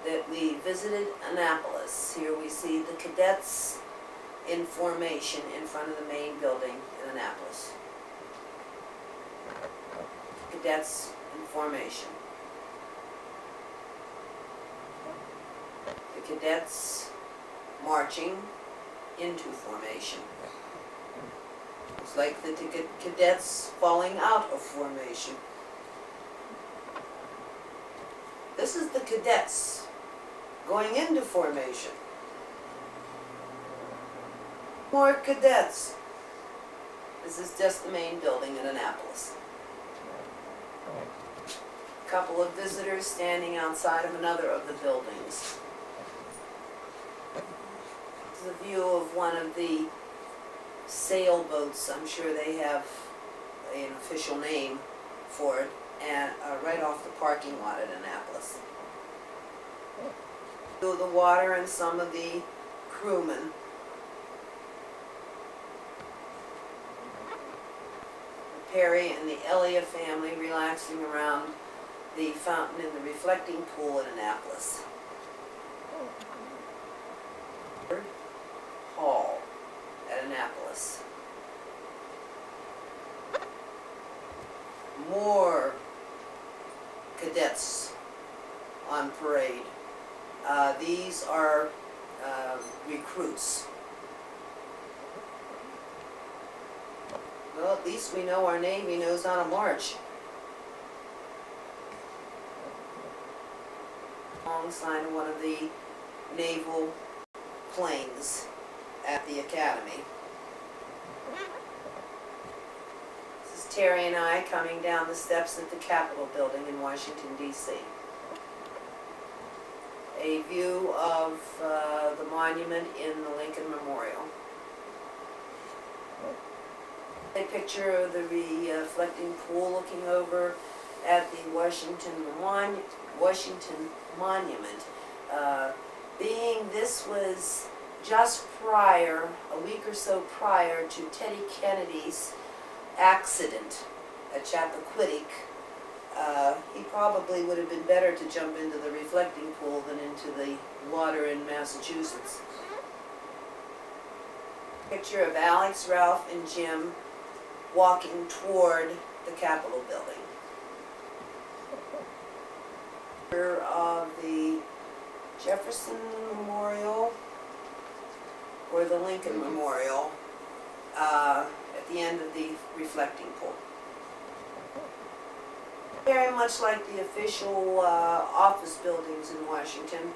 that we visited Annapolis. Here we see the cadets in formation in front of the main building in Annapolis. Cadets in formation. The cadets marching into formation. It's like the cadets falling out of formation. This is the cadets going into formation. More cadets. This is just the main building in Annapolis. A couple of visitors standing outside of another of the buildings. This is a view of one of the sailboats. I'm sure they have an official name for it, and right off the parking lot at Annapolis. View of the water and some of the crewmen. Perry and the Elliott family relaxing around the fountain in the reflecting pool in Annapolis. Hall at Annapolis. More cadets on parade. These are recruits. Well, at least we know our Navy knows how to march. Alongside of one of the naval planes at the academy. This is Terry and I coming down the steps at the Capitol building in Washington, D.C. A view of the monument in the Lincoln Memorial. A picture of the reflecting pool looking over at the Washington Monument. Being this was just prior, a week or so prior to Teddy Kennedy's accident at Chappaquiddick, he probably would have been better to jump into the reflecting pool than into the water in Massachusetts. Picture of Alex, Ralph, and Jim walking toward the Capitol building. Picture of the Jefferson Memorial or the Lincoln Memorial at the end of the reflecting pool. Very much like the official office buildings in Washington.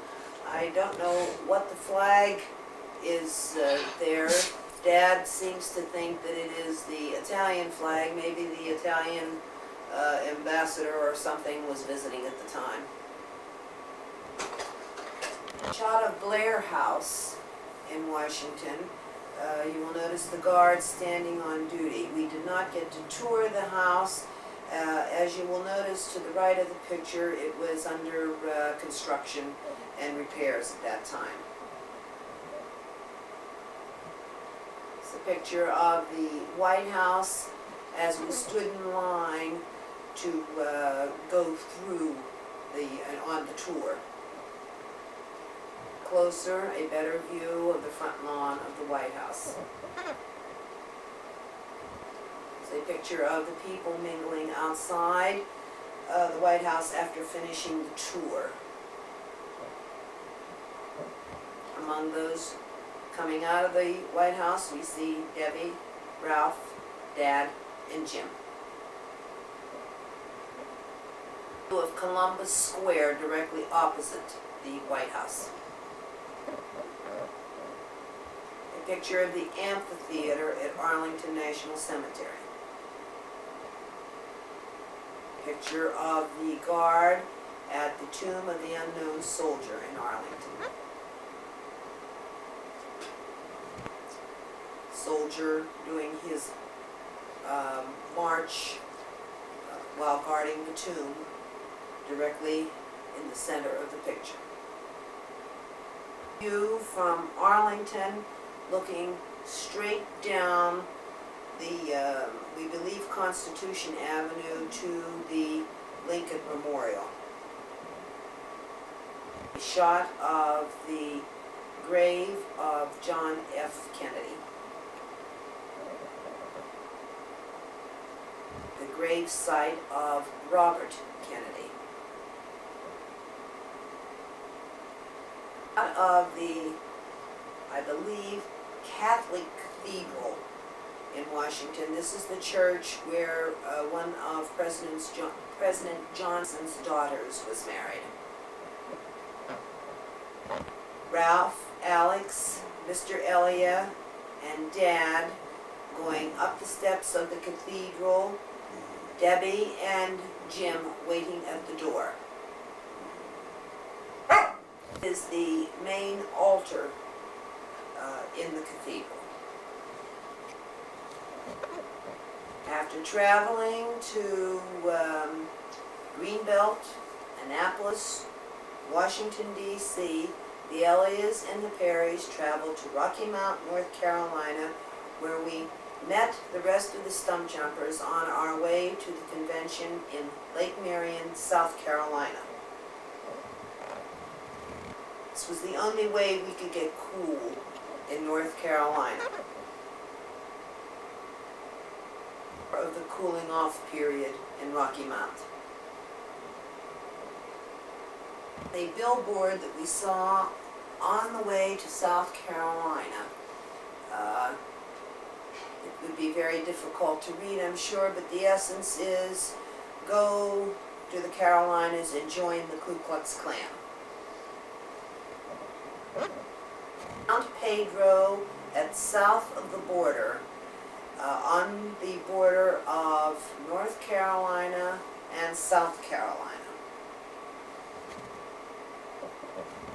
I don't know what the flag is there. Dad seems to think that it is the Italian flag. Maybe the Italian ambassador or something was visiting at the time. Shot of Blair House in Washington. You will notice the guards standing on duty. We did not get to tour the house. As you will notice to the right of the picture, it was under construction and repairs at that time. It's a picture of the White House as we stood in line to go through on the tour. Closer, a better view of the front lawn of the White House. It's a picture of the people mingling outside the White House after finishing the tour. Among those coming out of the White House, we see Debbie, Ralph, Dad, and Jim. View of Columbus Square directly opposite the White House. A picture of the amphitheater at Arlington National Cemetery. Picture of the guard at the Tomb of the Unknown Soldier in Arlington. Soldier doing his march while guarding the tomb directly in the center of the picture. View from Arlington looking straight down the, we believe, Constitution Avenue to the Lincoln Memorial. A shot of the grave of John F. Kennedy. The grave site of Robert Kennedy. Out of the, I believe, Catholic Cathedral in Washington. This is the church where one of President Johnson's daughters was married. Ralph, Alex, Mr. Elia, and Dad going up the steps of the cathedral. Debbie and Jim waiting at the door. Is the main altar in the cathedral. After traveling to Greenbelt, Annapolis, Washington, D.C., the Elias and the Perrys traveled to Rocky Mount, North Carolina, where we met the rest of the stump jumpers on our way to the convention in Lake Marion, South Carolina. This was the only way we could get cool in North Carolina. Of the cooling off period in Rocky Mount. A billboard that we saw on the way to South Carolina. It would be very difficult to read, I'm sure, but the essence is, go to the Carolinas and join the Ku Klux Klan. Mount Pedro, at south of the border, on the border of North Carolina and South Carolina.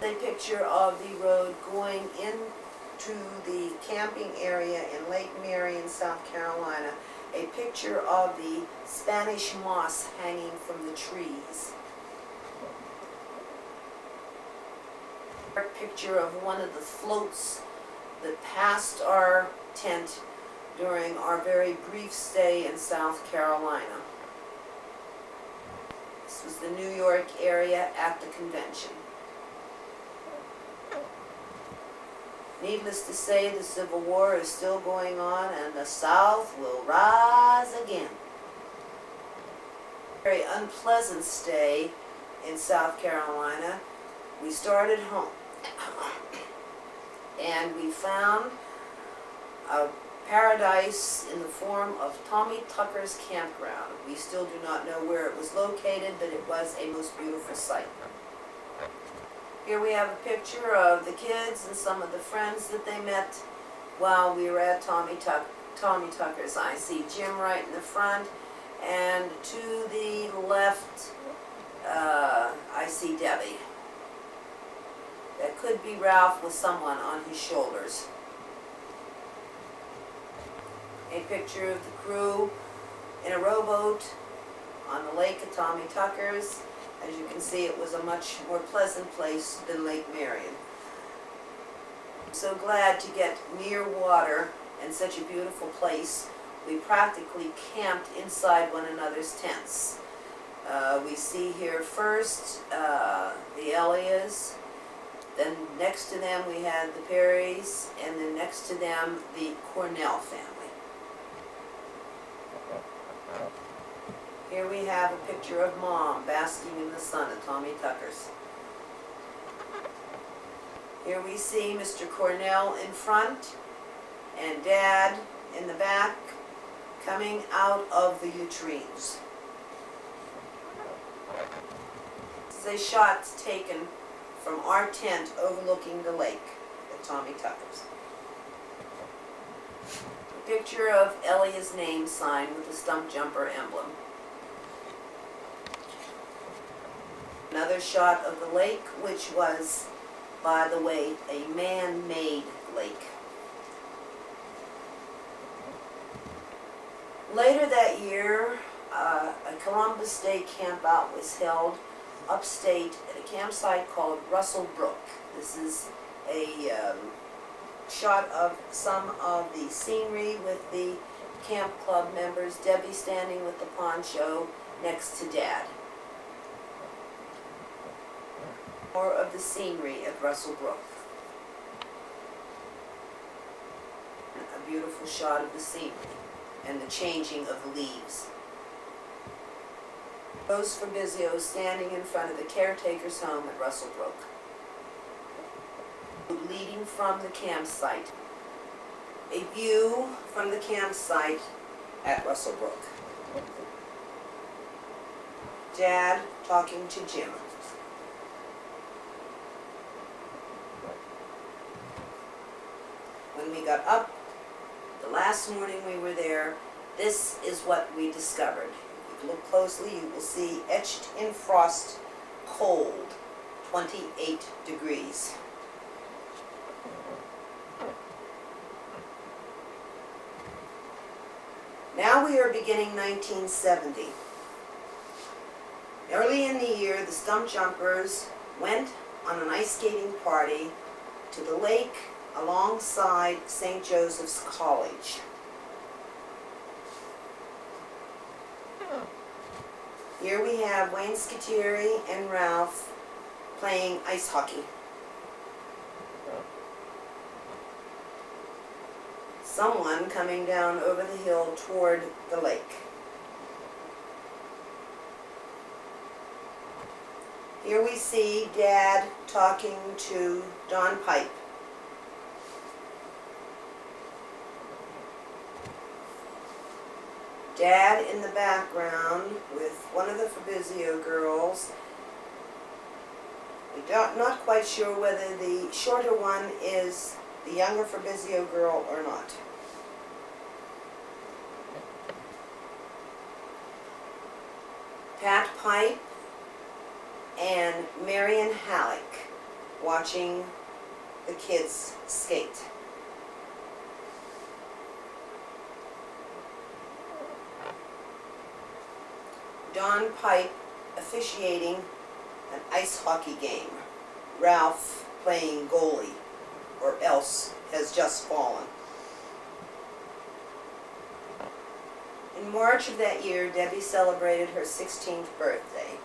A picture of the road going into the camping area in Lake Marion, South Carolina. A picture of the Spanish moss hanging from the trees. A picture of one of the floats that passed our tent during our very brief stay in South Carolina. This was the New York area at the convention. Needless to say, the Civil War is still going on and the South will rise again. Very unpleasant stay in South Carolina. We started home and we found a paradise in the form of Tommy Tucker's campground. We still do not know where it was located, but it was a most beautiful sight. Here we have a picture of the kids and some of the friends that they met while we were at Tommy Tucker's. I see Jim right in the front, and to the left, I see Debbie. That could be Ralph with someone on his shoulders. A picture of the crew in a rowboat on the lake at Tommy Tucker's. As you can see, it was a much more pleasant place than Lake Marion. I'm so glad to get near water and such a beautiful place. We practically camped inside one another's tents. We see here first the Elias, then next to them we had the Perrys, and then next to them the Cornell family. Here we have a picture of Mom basking in the sun at Tommy Tucker's. Here we see Mr. Cornell in front and Dad in the back coming out of the latrines. This is a shot taken from our tent overlooking the lake at Tommy Tucker's. A picture of Elia's name sign with the stump jumper emblem. Another shot of the lake, which was, by the way, a man-made lake. Later that year, a Columbus Day campout was held upstate at a campsite called Russell Brook. This is a shot of some of the scenery with the camp club members, Debbie standing with the poncho next to Dad. More of the scenery at Russell Brook. A beautiful shot of the scenery and the changing of the leaves. Rose Fabrizio standing in front of the caretaker's home at Russell Brook. Leading from the campsite. A view from the campsite at Russell Brook. Dad talking to Jim. When we got up, the last morning we were there, this is what we discovered. If you look closely, you will see etched in frost, cold, 28 degrees. Now we are beginning 1970. Early in the year, the Stump Jumpers went on an ice skating party to the lake alongside St. Joseph's College. Here we have Wayne Scatieri and Ralph playing ice hockey. someone coming down over the hill toward the lake. Here we see Dad talking to Don Pipe. Dad in the background with one of the Fabrizio girls. We're not quite sure whether the shorter one is the younger Fabrizio girl or not. Pat Pipe and Marion Halleck watching the kids skate. Don Pipe officiating an ice hockey game. Ralph playing goalie, or else has just fallen. In March of that year, Debbie celebrated her 16th birthday.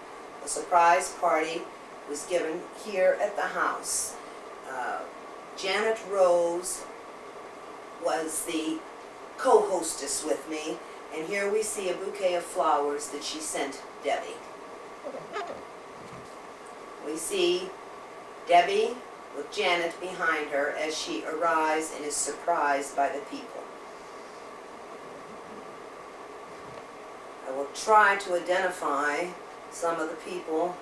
A surprise party was given here at the house. Janet Rose was the co-hostess with me, and here we see a bouquet of flowers that she sent Debbie. We see Debbie with Janet behind her as she arrives and is surprised by the people. I will try to identify some of the people.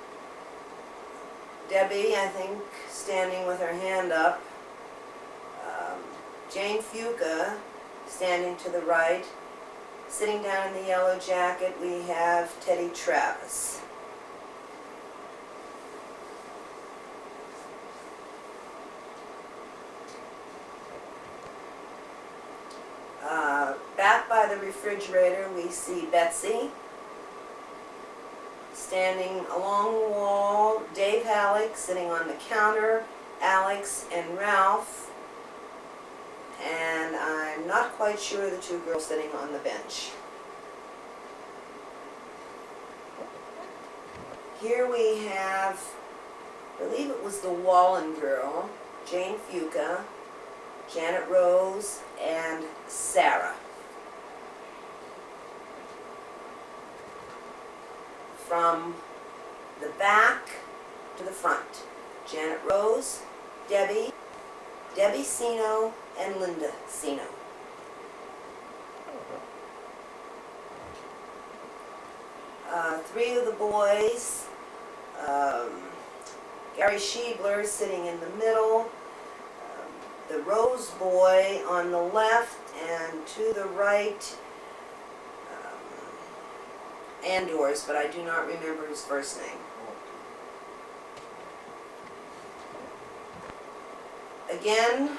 Debbie, I think, standing with her hand up. Jane Fuca, standing to the right. Sitting down in the yellow jacket, we have Teddy Travis. Back by the refrigerator, we see Betsy. Standing along the wall, Dave Halleck sitting on the counter, Alex and Ralph. And I'm not quite sure the two girls sitting on the bench. Here we have, I believe it was the Wallen girl, Jane Fuca, Janet Rose, and Sarah. From the back to the front, Janet Rose, Debbie Sino, and Linda Sino. Three of the boys, Gary Schiebler sitting in the middle, the Rose boy on the left, and to the right, Andors, but I do not remember his first name. Again,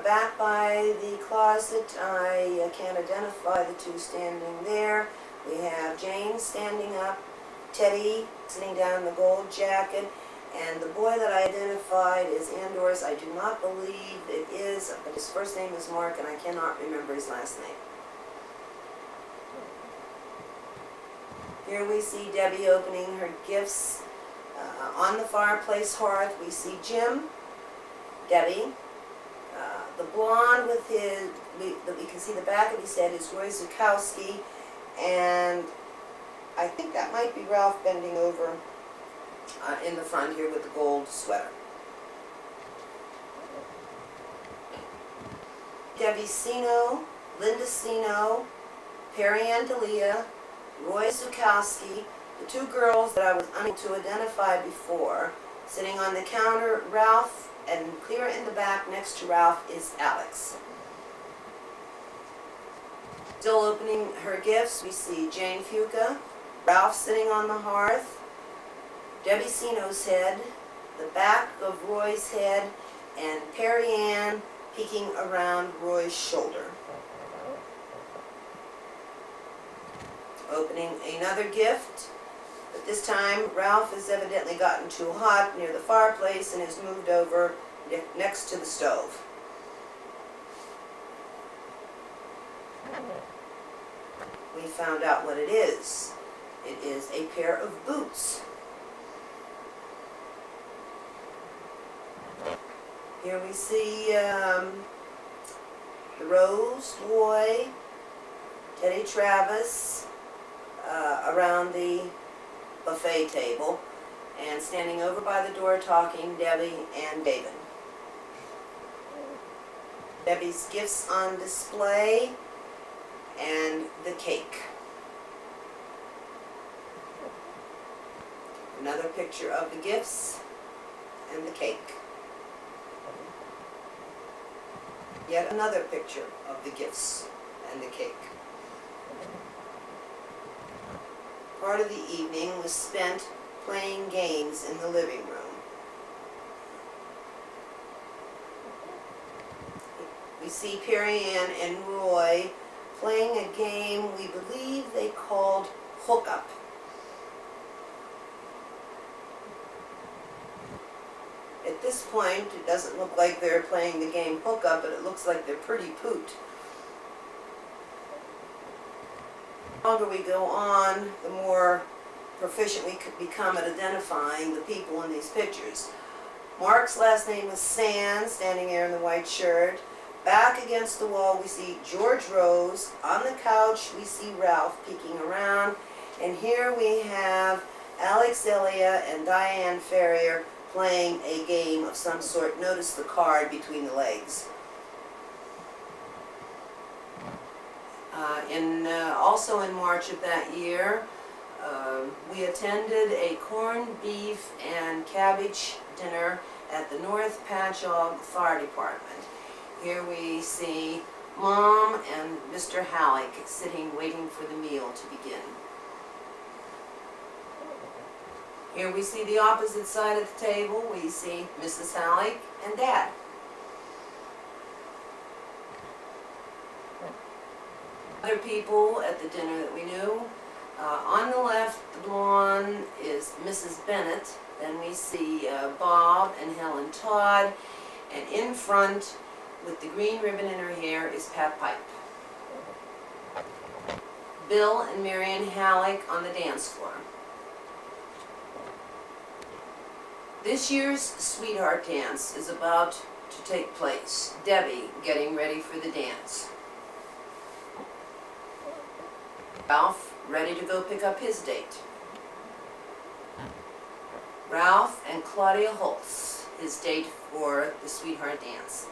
back by the closet, I can't identify the two standing there. We have Jane standing up, Teddy sitting down in the gold jacket, and the boy that I identified is Andors. I do not believe it is, but his first name is Mark, and I cannot remember his last name. Here we see Debbie opening her gifts. On the fireplace hearth, we see Jim, Debbie, the blonde with his, we can see the back of his head is Roy Zukowski, and I think that might be Ralph bending over in the front here with the gold sweater. Debbie Sino, Linda Sino, Perry Ann D'Elia, Roy Zukowski, the two girls that I was unable to identify before. Sitting on the counter, Ralph, and clear in the back next to Ralph is Alex. Still opening her gifts, we see Jane Fuca, Ralph sitting on the hearth, Debbie Sino's head, the back of Roy's head, and Perry Ann peeking around Roy's shoulder. Opening another gift, but this time Ralph has evidently gotten too hot near the fireplace and has moved over next to the stove. We found out what it is. It is a pair of boots. Here we see the Rose boy, Teddy Travis, around the buffet table, and standing over by the door talking, Debbie and David. Debbie's gifts on display, and the cake. Another picture of the gifts and the cake. Yet another picture of the gifts and the cake. Part of the evening was spent playing games in the living room. We see Perry Ann and Roy playing a game we believe they called hookup. At this point, it doesn't look like they're playing the game hookup, but it looks like they're pretty poot. The longer we go on, the more proficient we could become at identifying the people in these pictures. Mark's last name is Sands, standing there in the white shirt. Back against the wall, we see George Rose. On the couch, we see Ralph peeking around. And here we have Alex Elia and Diane Ferrier playing a game of some sort. Notice the card between the legs. Also in March of that year, we attended a corned beef and cabbage dinner at the North Patchogue Fire Department. Here we see Mom and Mr. Halleck sitting waiting for the meal to begin. Here we see the opposite side of the table. We see Mrs. Halleck and Dad. Other people at the dinner that we knew. On the left, the blonde, is Mrs. Bennett. Then we see Bob and Helen Todd. And in front, with the green ribbon in her hair, is Pat Pipe. Bill and Marion Halleck on the dance floor. This year's Sweetheart Dance is about to take place. Debbie getting ready for the dance. Ralph ready to go pick up his date. Ralph and Claudia Holtz, his date for the Sweetheart Dance.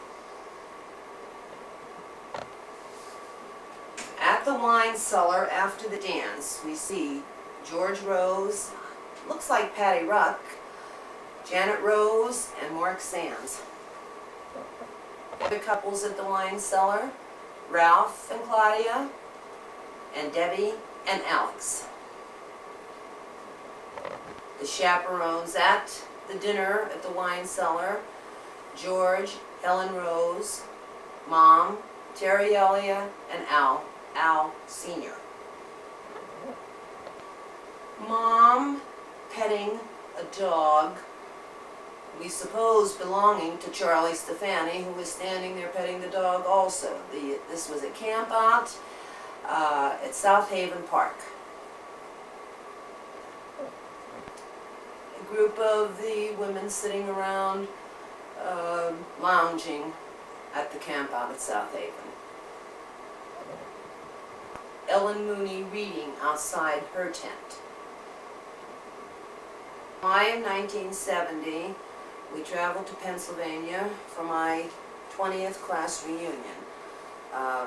At the wine cellar after the dance, we see George Rose, looks like Patty Ruck, Janet Rose, and Mark Sands. Other couples at the wine cellar, Ralph and Claudia, and Debbie and Alex. The chaperones at the dinner at the wine cellar, George, Helen Rose, Mom, Terry Elia, and Al Sr. Mom petting a dog, we suppose belonging to Charlie Stefani, who was standing there petting the dog also. This was a camp out at South Haven Park. A group of the women sitting around lounging at the camp out at South Haven. Ellen Mooney reading outside her tent. July of 1970, we traveled to Pennsylvania for my 20th class reunion.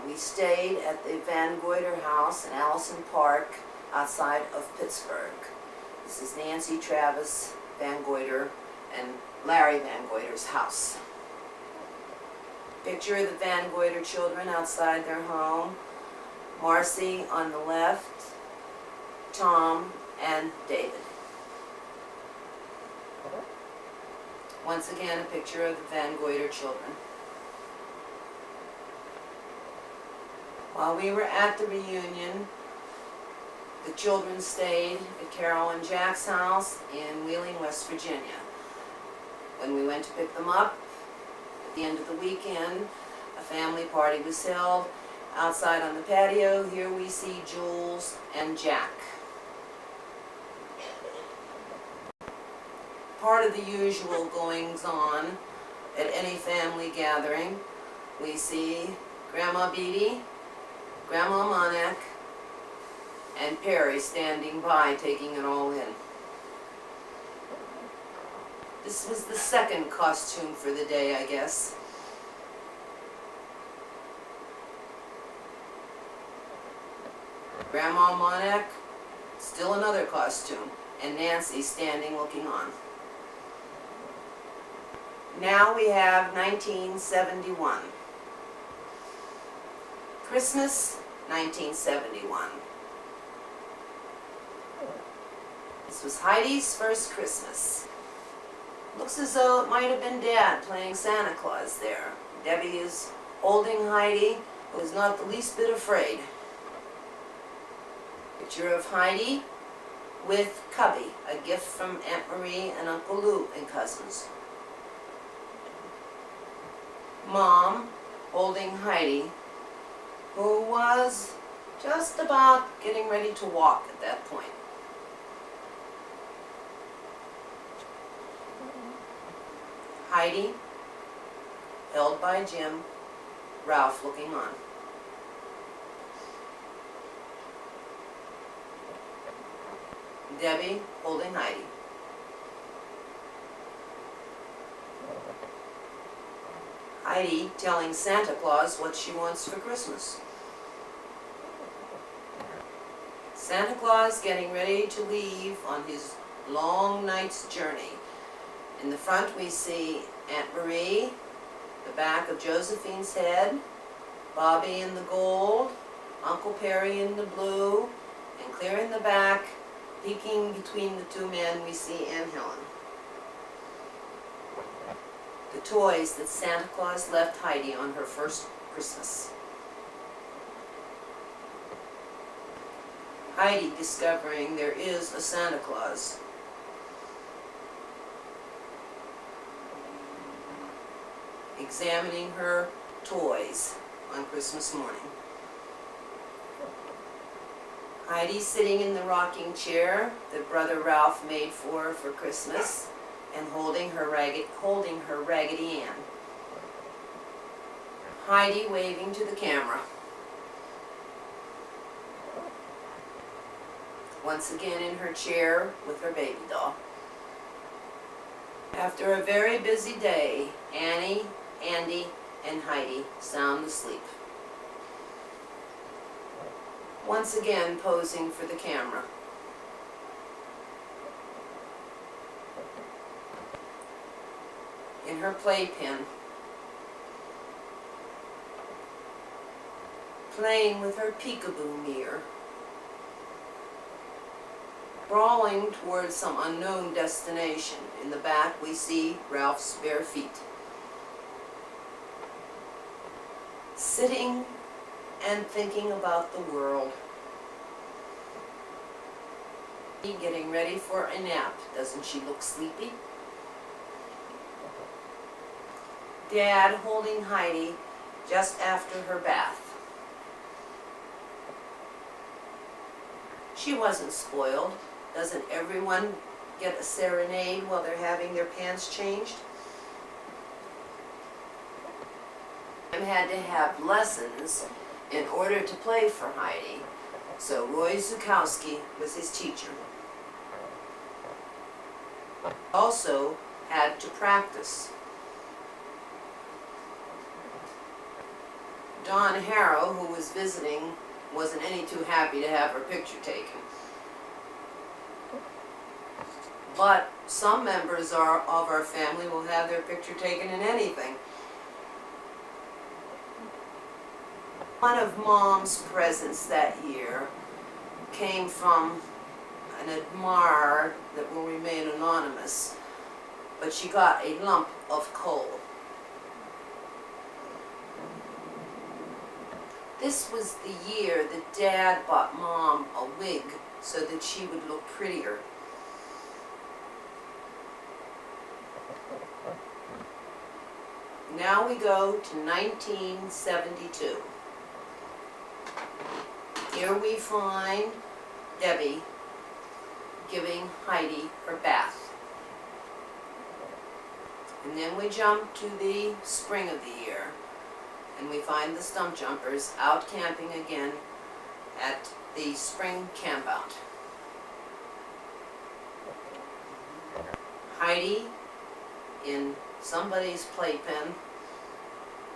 We stayed at the Van Goyder House in Allison Park outside of Pittsburgh. This is Nancy Travis Van Goyder and Larry Van Goyder's house. Picture of the Van Goyder children outside their home. Marcy on the left, Tom and David. Once again, a picture of the Van Goyder children. While we were at the reunion, the children stayed at Carol and Jack's house in Wheeling, West Virginia. When we went to pick them up, at the end of the weekend, a family party was held outside on the patio. Here we see Jules and Jack. Part of the usual goings-on at any family gathering, we see Grandma Beatty, Grandma Monac, and Perry standing by taking it all in. This was the second costume for the day, I guess. Grandma Monac, still another costume, and Nancy standing looking on. Now we have 1971. Christmas, 1971. This was Heidi's first Christmas. Looks as though it might have been Dad playing Santa Claus there. Debbie is holding Heidi, who is not the least bit afraid. Picture of Heidi with Cubby, a gift from Aunt Marie and Uncle Lou and cousins. Mom holding Heidi, who was just about getting ready to walk at that point. Heidi, held by Jim, Ralph looking on. Debbie holding Heidi. Heidi telling Santa Claus what she wants for Christmas. Santa Claus getting ready to leave on his long night's journey. In the front we see Aunt Marie, the back of Josephine's head, Bobby in the gold, Uncle Perry in the blue, and clear in the back, peeking between the two men, we see Aunt Helen. The toys that Santa Claus left Heidi on her first Christmas. Heidi discovering there is a Santa Claus. Examining her toys on Christmas morning. Heidi sitting in the rocking chair that Brother Ralph made for her for Christmas and holding her Raggedy Ann. Heidi waving to the camera. Once again in her chair with her baby doll. After a very busy day, Annie, Andy, and Heidi sound asleep. Once again posing for the camera. In her playpen, playing with her peekaboo mirror, crawling towards some unknown destination. In the back we see Ralph's bare feet. Sitting and thinking about the world. Getting ready for a nap. Doesn't she look sleepy? Dad holding Heidi just after her bath. She wasn't spoiled. Doesn't everyone get a serenade while they're having their pants changed? Jim had to have lessons in order to play for Heidi, so Roy Zukowski was his teacher. Also had to practice. Don Harrow, who was visiting, wasn't any too happy to have her picture taken. But some members of our family will have their picture taken in anything. One of Mom's presents that year came from an admirer that will remain anonymous, but she got a lump of coal. This was the year that Dad bought Mom a wig so that she would look prettier. Now we go to 1972. Here we find Debbie giving Heidi her bath. And then we jump to the spring of the year. and we find the Stump Jumpers out camping again at the spring campout. Heidi in somebody's playpen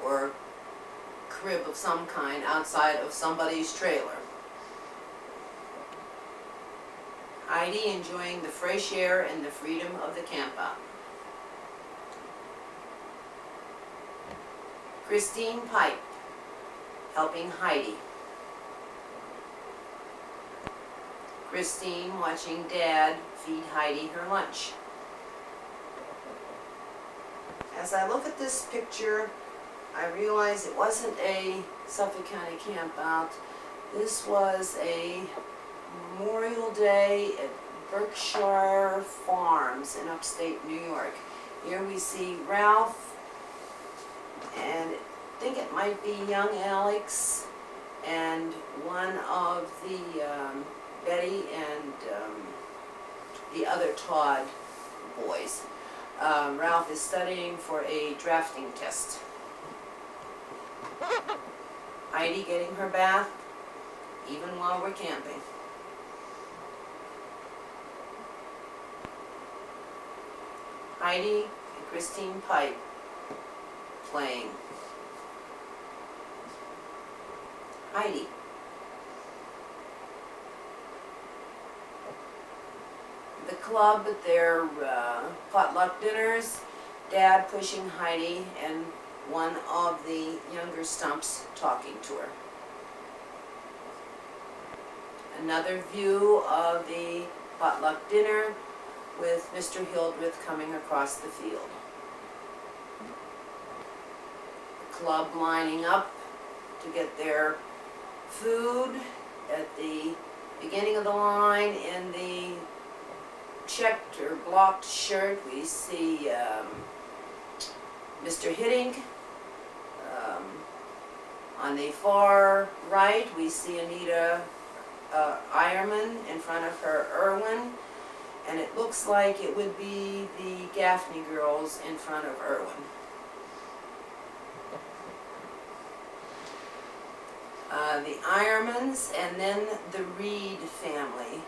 or crib of some kind outside of somebody's trailer. Heidi enjoying the fresh air and the freedom of the campout. Christine Pipe helping Heidi. Christine watching Dad feed Heidi her lunch. As I look at this picture, I realize it wasn't a Suffolk County campout. This was a Memorial Day at Berkshire Farms in upstate New York. Here we see Ralph, and I think it might be young Alex, and one of the Betty and the other Todd boys. Ralph is studying for a drafting test. Heidi getting her bath, even while we're camping. Heidi and Christine Pipe playing. Heidi. The club at their potluck dinners, Dad pushing Heidi and one of the younger Stumps talking to her. Another view of the potluck dinner with Mr. Hildreth coming across the field. The club lining up to get their food. At the beginning of the line in the checked or blocked shirt, we see Mr. Hiddink. On the far right, we see Anita Eierman in front of her Irwin, and it looks like it would be the Gaffney girls in front of Irwin. The Eiermans and then the Reed family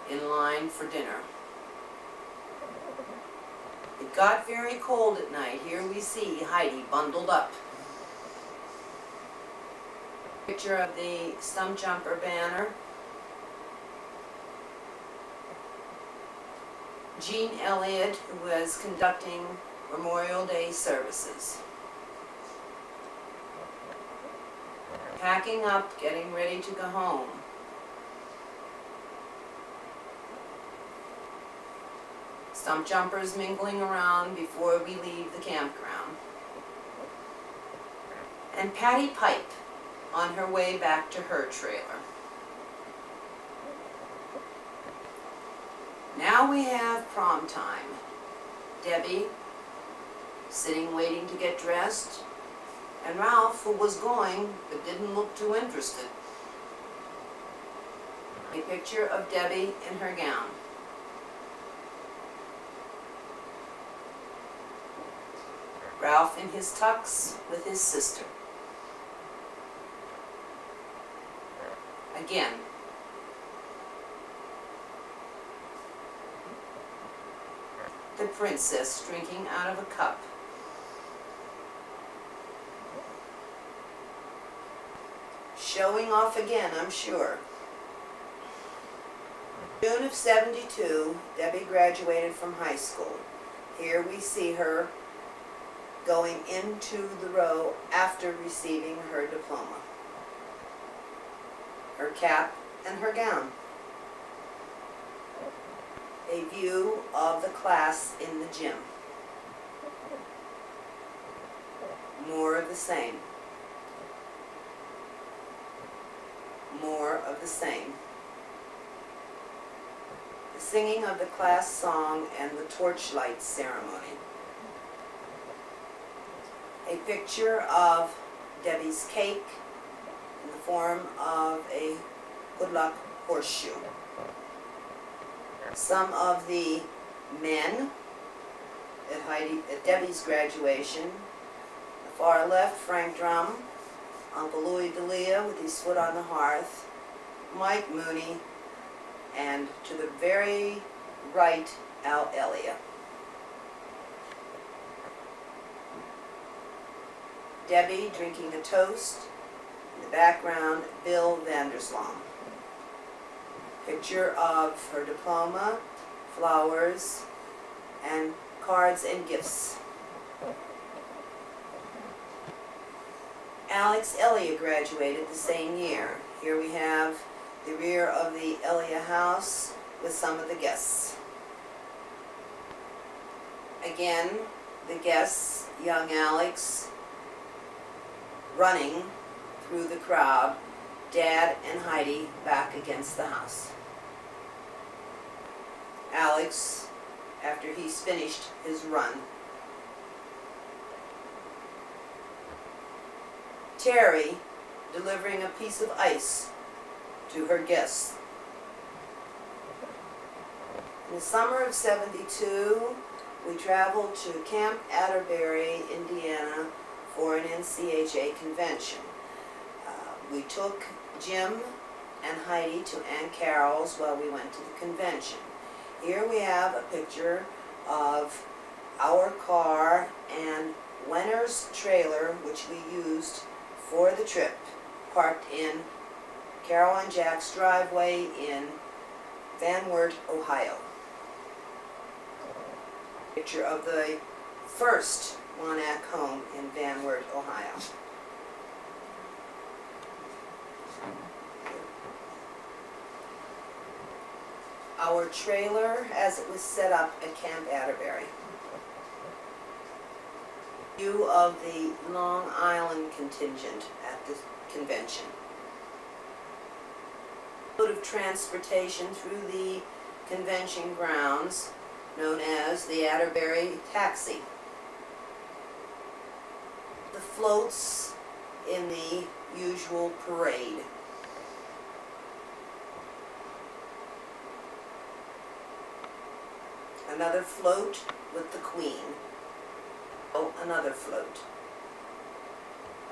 in line for dinner. It got very cold at night. Here we see Heidi bundled up. Picture of the Stump Jumper banner. Jean Elliott, who was conducting Memorial Day services. Packing up, getting ready to go home. Stump Jumpers mingling around before we leave the campground. And Patty Pipe on her way back to her trailer. Now we have prom time. Debbie sitting waiting to get dressed, and Ralph, who was going but didn't look too interested. A picture of Debbie in her gown. Ralph in his tux with his sister. Again. The princess drinking out of a cup. Showing off again, I'm sure. June of '72, Debbie graduated from high school. Here we see her going into the row after receiving her diploma. Her cap and her gown. A view of the class in the gym. More of the same. More of the same. The singing of the class song and the torchlight ceremony. A picture of Debbie's cake in the form of a good luck horseshoe. Some of the men at Debbie's graduation, the Far left, Frank Drum, Uncle Louis Delia with his foot on the hearth, Mike Mooney, and to the very right, Al Elliott. Debbie drinking a toast. In the background, Bill Vandersloom. Picture of her diploma, flowers, and cards and gifts. Alex Elliott graduated the same year. Here we have the rear of the Elliott house with some of the guests. Again, the guests, young Alex, running through the crowd, Dad and Heidi back against the house. Alex, after he's finished his run. Terry delivering a piece of ice to her guests. In the summer of '72, we traveled to Camp Atterbury, Indiana for an NCHA convention. We took Jim and Heidi to Aunt Carol's while we went to the convention. Here we have a picture of our car and Wenner's trailer, which we used for the trip, parked in Carol and Jack's driveway in Van Wert, Ohio. Picture of the first Monac home in Van Wert, Ohio. Our trailer as it was set up at Camp Atterbury. View of the Long Island contingent at the convention. Mode of transportation through the convention grounds, known as the Atterbury Taxi. The floats in the usual parade. Another float with the Queen. Oh, another float.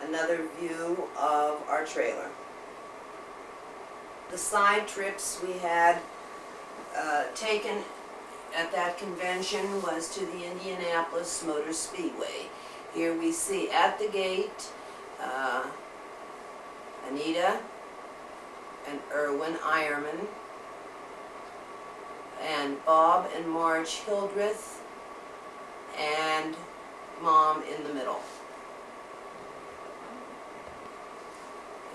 Another view of our trailer. The side trips we had taken at that convention was to the Indianapolis Motor Speedway. Here we see at the gate Anita and Erwin Eierman and Bob and Marge Hildreth and Mom in the middle.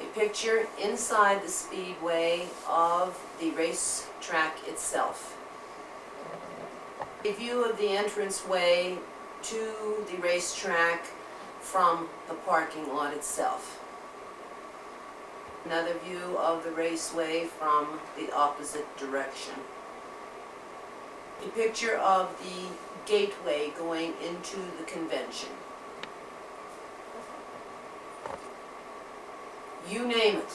A picture inside the speedway of the racetrack itself. A view of the entranceway to the racetrack from the parking lot itself. Another view of the raceway from the opposite direction. A picture of the gateway going into the convention. You name it.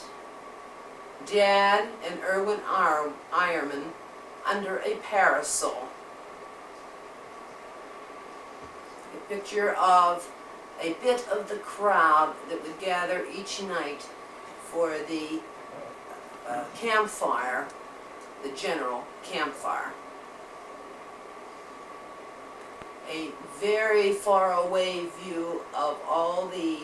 Dad and Erwin Eierman under a parasol. A picture of a bit of the crowd that would gather each night for the campfire, the general campfire. A very far away view of all the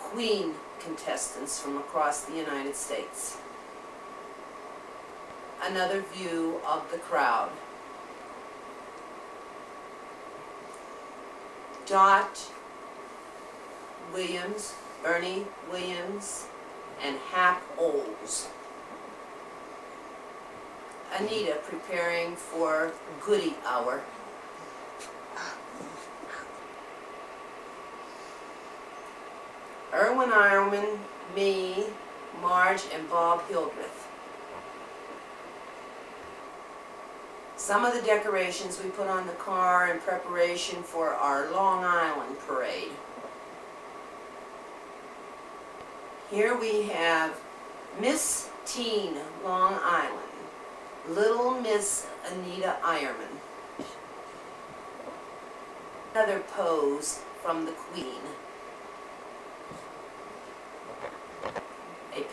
Queen contestants from across the United States. Another view of the crowd. Dot Williams, Bernie Williams, and Hap Olds. Anita preparing for goodie hour. Erwin Eierman, me, Marge, and Bob Hildreth. Some of the decorations we put on the car in preparation for our Long Island parade. Here we have Miss Teen Long Island, Little Miss Anita Eierman. Another pose from the Queen.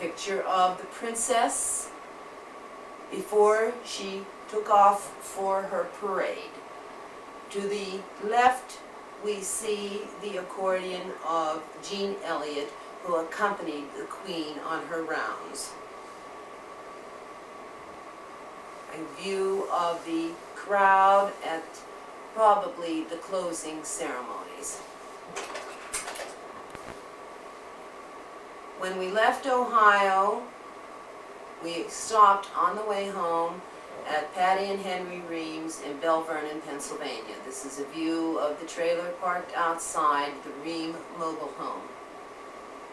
picture of the princess before she took off for her parade. To the left, we see the accordion of Jean Elliott, who accompanied the Queen on her rounds. A view of the crowd at probably the closing ceremonies. When we left Ohio, we stopped on the way home at Patty and Henry Reams in Bell Vernon, Pennsylvania. This is a view of the trailer parked outside the Ream mobile home.